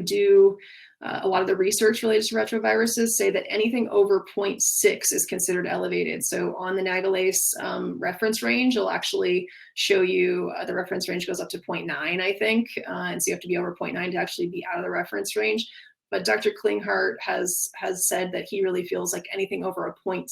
do a lot of the research related to retroviruses, say that anything over 0.6 is considered elevated. So on the agalase reference range, it'll actually show you the reference range goes up to 0.9, I think. And so you have to be over 0.9 to actually be out of the reference range. But Dr. Klinghardt has said that he really feels like anything over a 0.6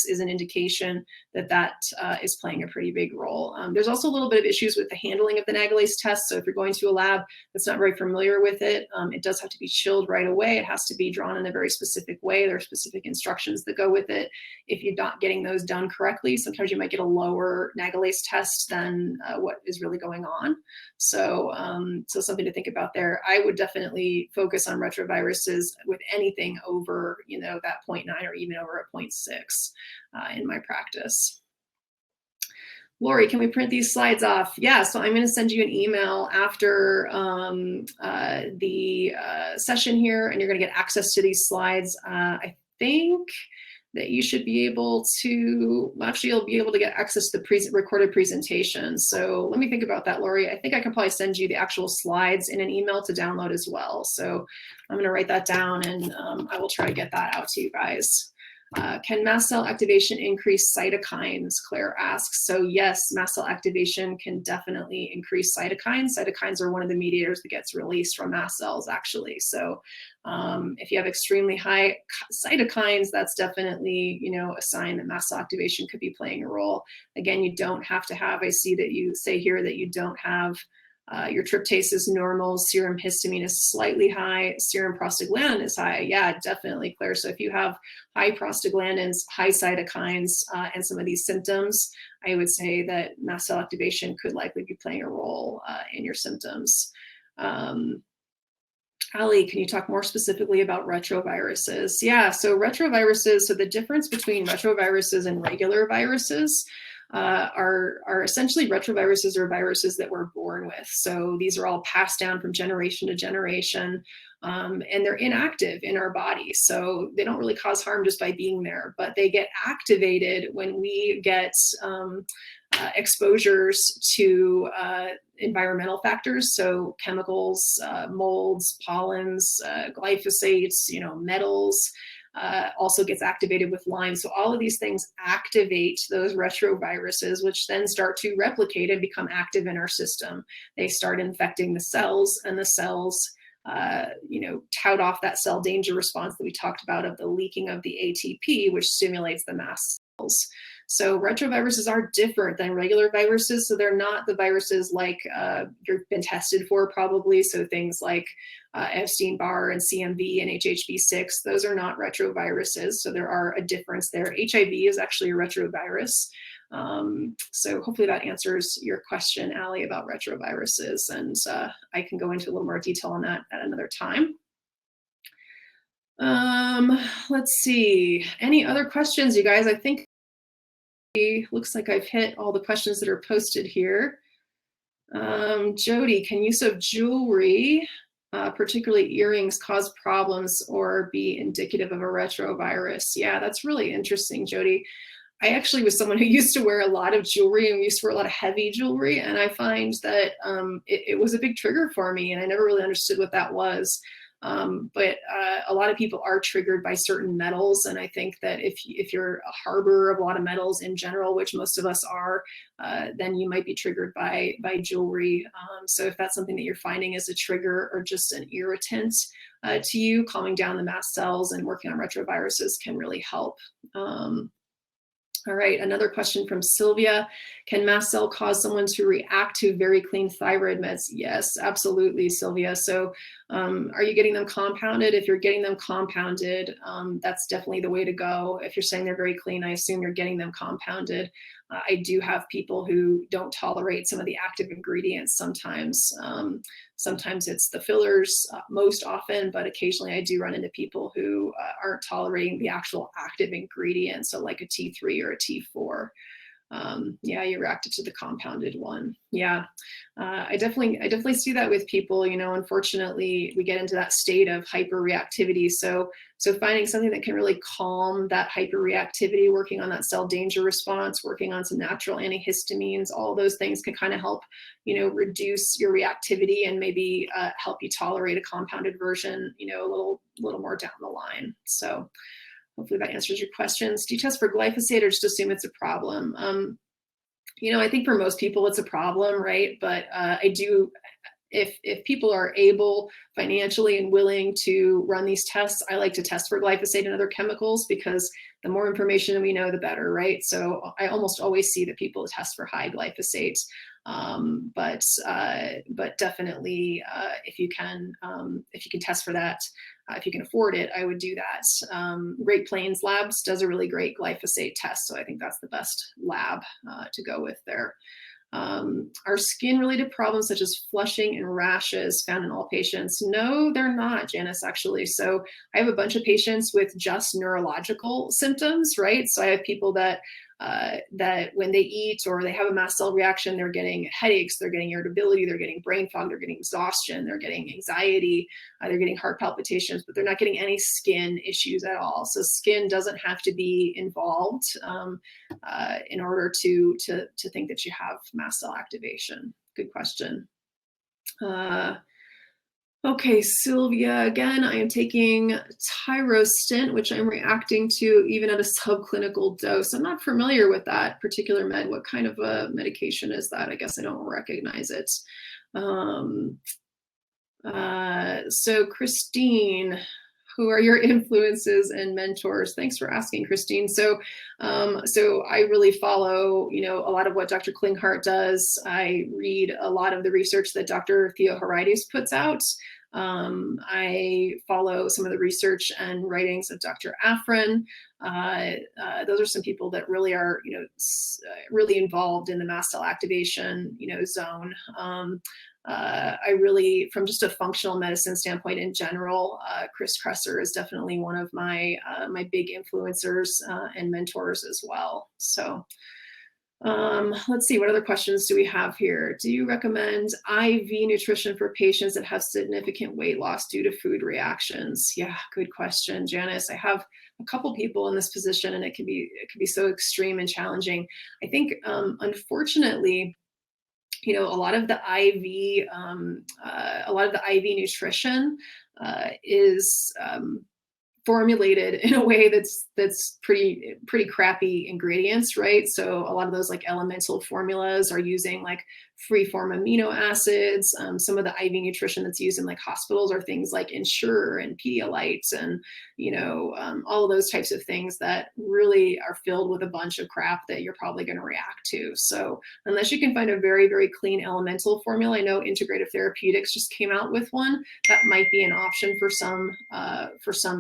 is an indication that is playing a pretty big role. There's also a little bit of issues with the handling of the agalase test. So if you're going to a lab that's not very familiar with it, it does have to be chilled right away. It has to be drawn in a very specific way. There are specific instructions that go with it. If you're not getting those done correctly, sometimes you might get a lower agalase test than what is really going on. So something to think about there. I would definitely focus on retroviruses retroviruses with anything over, that 0.9 or even over a 0.6 in my practice. Lori, can we print these slides off? Yeah, so I'm going to send you an email after the session here, and you're going to get access to these slides. I think that you should be able to, actually you'll be able to get access to the recorded presentation. So let me think about that, Lori. I think I can probably send you the actual slides in an email to download as well. So I'm going to write that down, and I will try to get that out to you guys. Can mast cell activation increase cytokines? Claire asks. So yes, mast cell activation can definitely increase cytokines. Cytokines are one of the mediators that gets released from mast cells, actually. So if you have extremely high cytokines, that's definitely, a sign that mast cell activation could be playing a role. Again, you don't have to have, I see that you say here that you don't have your tryptase is normal, serum histamine is slightly high, serum prostaglandin is high. Yeah, definitely, Claire. So if you have high prostaglandins, high cytokines, and some of these symptoms, I would say that mast cell activation could likely be playing a role in your symptoms. Ali, can you talk more specifically about retroviruses? Yeah, so retroviruses, so the difference between retroviruses and regular viruses are essentially retroviruses or viruses that we're born with. So these are all passed down from generation to generation, and they're inactive in our body. So they don't really cause harm just by being there, but they get activated when we get exposures to environmental factors, so chemicals, molds, pollens, glyphosates, metals, also gets activated with Lyme. So all of these things activate those retroviruses, which then start to replicate and become active in our system. They start infecting the cells, and the cells tout off that cell danger response that we talked about of the leaking of the ATP, which stimulates the mast cells. So retroviruses are different than regular viruses. So they're not the viruses like you've been tested for probably. So things like Epstein-Barr and CMV and HHV6, those are not retroviruses. So there are a difference there. HIV is actually a retrovirus. So hopefully that answers your question, Ali, about retroviruses. And I can go into a little more detail on that at another time. Let's see. Any other questions, you guys? I think looks like I've hit all the questions that are posted here. Jody, can use of jewelry, particularly earrings, cause problems or be indicative of a retrovirus? Yeah, that's really interesting, Jody. I actually was someone who used to wear a lot of jewelry and used to wear a lot of heavy jewelry. And I find that it was a big trigger for me, and I never really understood what that was. But a lot of people are triggered by certain metals. And I think that if you're a harborer of a lot of metals in general, which most of us are, then you might be triggered by jewelry. So if that's something that you're finding as a trigger or just an irritant to you, calming down the mast cells and working on retroviruses can really help. All right, another question from Sylvia. Can mast cell cause someone to react to very clean thyroid meds? Yes, absolutely, Sylvia. So are you getting them compounded? If you're getting them compounded, that's definitely the way to go. If you're saying they're very clean, I assume you're getting them compounded. I do have people who don't tolerate some of the active ingredients sometimes. Sometimes it's the fillers, most often, but occasionally I do run into people who aren't tolerating the actual active ingredient, so like a T3 or a T4. Yeah, you reacted to the compounded one. Yeah, I definitely see that with people. Unfortunately, we get into that state of hyperreactivity. So finding something that can really calm that hyperreactivity, working on that cell danger response, working on some natural antihistamines, all those things can kind of help, reduce your reactivity and maybe help you tolerate a compounded version, a little more down the line. So hopefully that answers your questions. Do you test for glyphosate or just assume it's a problem? I think for most people it's a problem, right? But I do, if people are able financially and willing to run these tests, I like to test for glyphosate and other chemicals, because the more information we know, the better, right? So I almost always see that people test for high glyphosate. But definitely, if you can test for that, if you can afford it, I would do that. Great Plains Labs does a really great glyphosate test, so I think that's the best lab to go with there. Are skin-related problems such as flushing and rashes found in all patients? No, they're not, Janice, actually. So I have a bunch of patients with just neurological symptoms, right? So I have people that that when they eat or they have a mast cell reaction, they're getting headaches, they're getting irritability, they're getting brain fog, they're getting exhaustion, they're getting anxiety, they're getting heart palpitations, but they're not getting any skin issues at all. So skin doesn't have to be involved in order to think that you have mast cell activation. Good question. Okay, Sylvia, again, I am taking tyrostent, which I'm reacting to even at a subclinical dose. I'm not familiar with that particular med. What kind of a medication is that? I guess I don't recognize it. So Christine, who are your influences and mentors? Thanks for asking, Christine. So I really follow, a lot of what Dr. Klinghardt does. I read a lot of the research that Dr. Theo Harides puts out. I follow some of the research and writings of Dr. Afrin. Those are some people that really are, really involved in the mast cell activation, zone. I really, from just a functional medicine standpoint in general, Chris Kresser is definitely one of my my big influencers and mentors as well. So let's see, what other questions do we have here? Do you recommend IV nutrition for patients that have significant weight loss due to food reactions? Yeah, good question, Janice. I have a couple people in this position, and it can be so extreme and challenging. I think, unfortunately, a lot of the IV, nutrition is formulated in a way that's pretty crappy ingredients, right? So a lot of those like elemental formulas are using like free form amino acids. Some of the IV nutrition that's used in like hospitals are things like Ensure and Pedialyte and all of those types of things that really are filled with a bunch of crap that you're probably going to react to. So unless you can find a very, very clean elemental formula, I know Integrative Therapeutics just came out with one that might be an option for some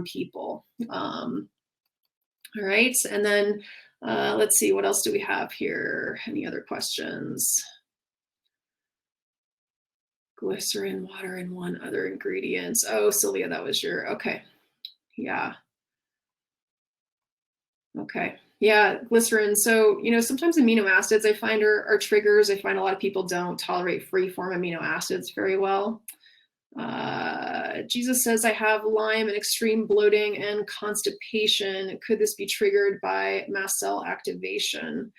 people. All right, and then let's see, what else do we have here? Any other questions? Glycerin, water, and one other ingredient. Oh, Sylvia, that was okay. Yeah. Okay. Yeah, glycerin. So, sometimes amino acids I find are triggers. I find a lot of people don't tolerate free form amino acids very well. Jesus says, I have Lyme and extreme bloating and constipation. Could this be triggered by mast cell activation?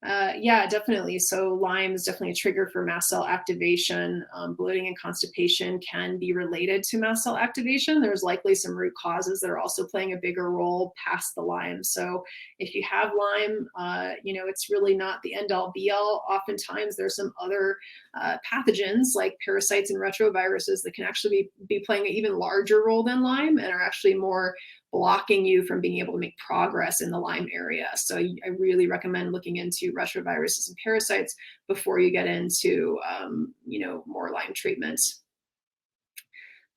Yeah, definitely. So Lyme is definitely a trigger for mast cell activation. Bloating and constipation can be related to mast cell activation. There's likely some root causes that are also playing a bigger role past the Lyme. So if you have Lyme, it's really not the end all be all. Oftentimes there's some other pathogens like parasites and retroviruses that can actually be playing an even larger role than Lyme and are actually more blocking you from being able to make progress in the Lyme area. So I really recommend looking into retroviruses and parasites before you get into, more Lyme treatments.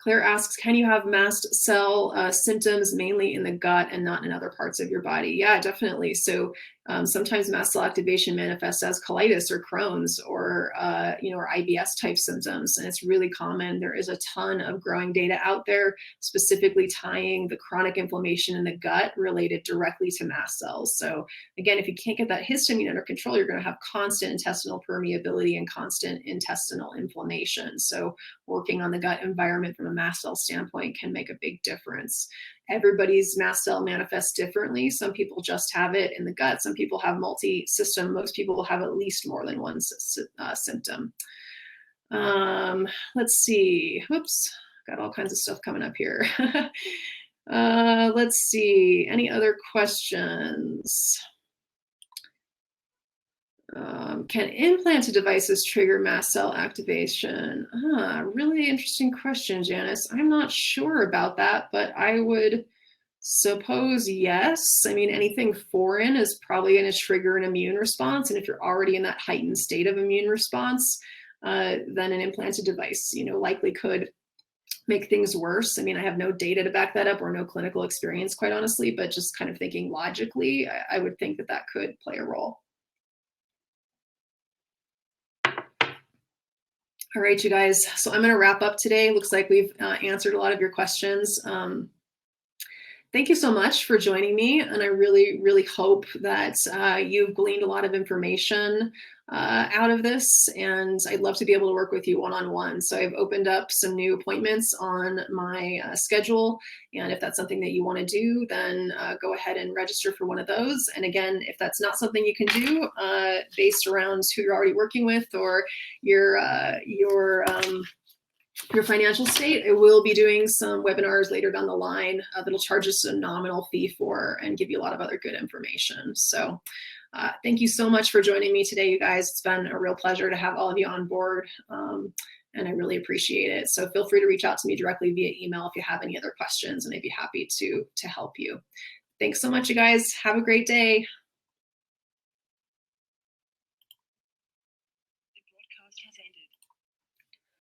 Claire asks, can you have mast cell symptoms mainly in the gut and not in other parts of your body? Yeah, definitely. So sometimes mast cell activation manifests as colitis or Crohn's or IBS type symptoms, and it's really common. There is a ton of growing data out there specifically tying the chronic inflammation in the gut related directly to mast cells. So again, if you can't get that histamine under control, you're going to have constant intestinal permeability and constant intestinal inflammation. So working on the gut environment from a mast cell standpoint can make a big difference. Everybody's mast cell manifests differently. Some people just have it in the gut. Some people have multi-system. Most people will have at least more than one symptom. Let's see. Whoops, got all kinds of stuff coming up here. Let's see. Any other questions? Can implanted devices trigger mast cell activation? Really interesting question, Janice. I'm not sure about that, but I would suppose yes. I mean, anything foreign is probably going to trigger an immune response. And if you're already in that heightened state of immune response, then an implanted device, likely could make things worse. I mean, I have no data to back that up or no clinical experience, quite honestly, but just kind of thinking logically, I would think that could play a role. All right, you guys. So I'm going to wrap up today. Looks like we've answered a lot of your questions. Thank you so much for joining me. And I really, really hope that you've gleaned a lot of information out of this. And I'd love to be able to work with you one-on-one. So I've opened up some new appointments on my schedule. And if that's something that you want to do, then go ahead and register for one of those. And again, if that's not something you can do based around who you're already working with or your financial state, I will be doing some webinars later down the line that'll charge us a nominal fee for and give you a lot of other good information. So thank you so much for joining me today, you guys. It's been a real pleasure to have all of you on board, and I really appreciate it. So feel free to reach out to me directly via email if you have any other questions, and I'd be happy to help you. Thanks so much, you guys. Have a great day.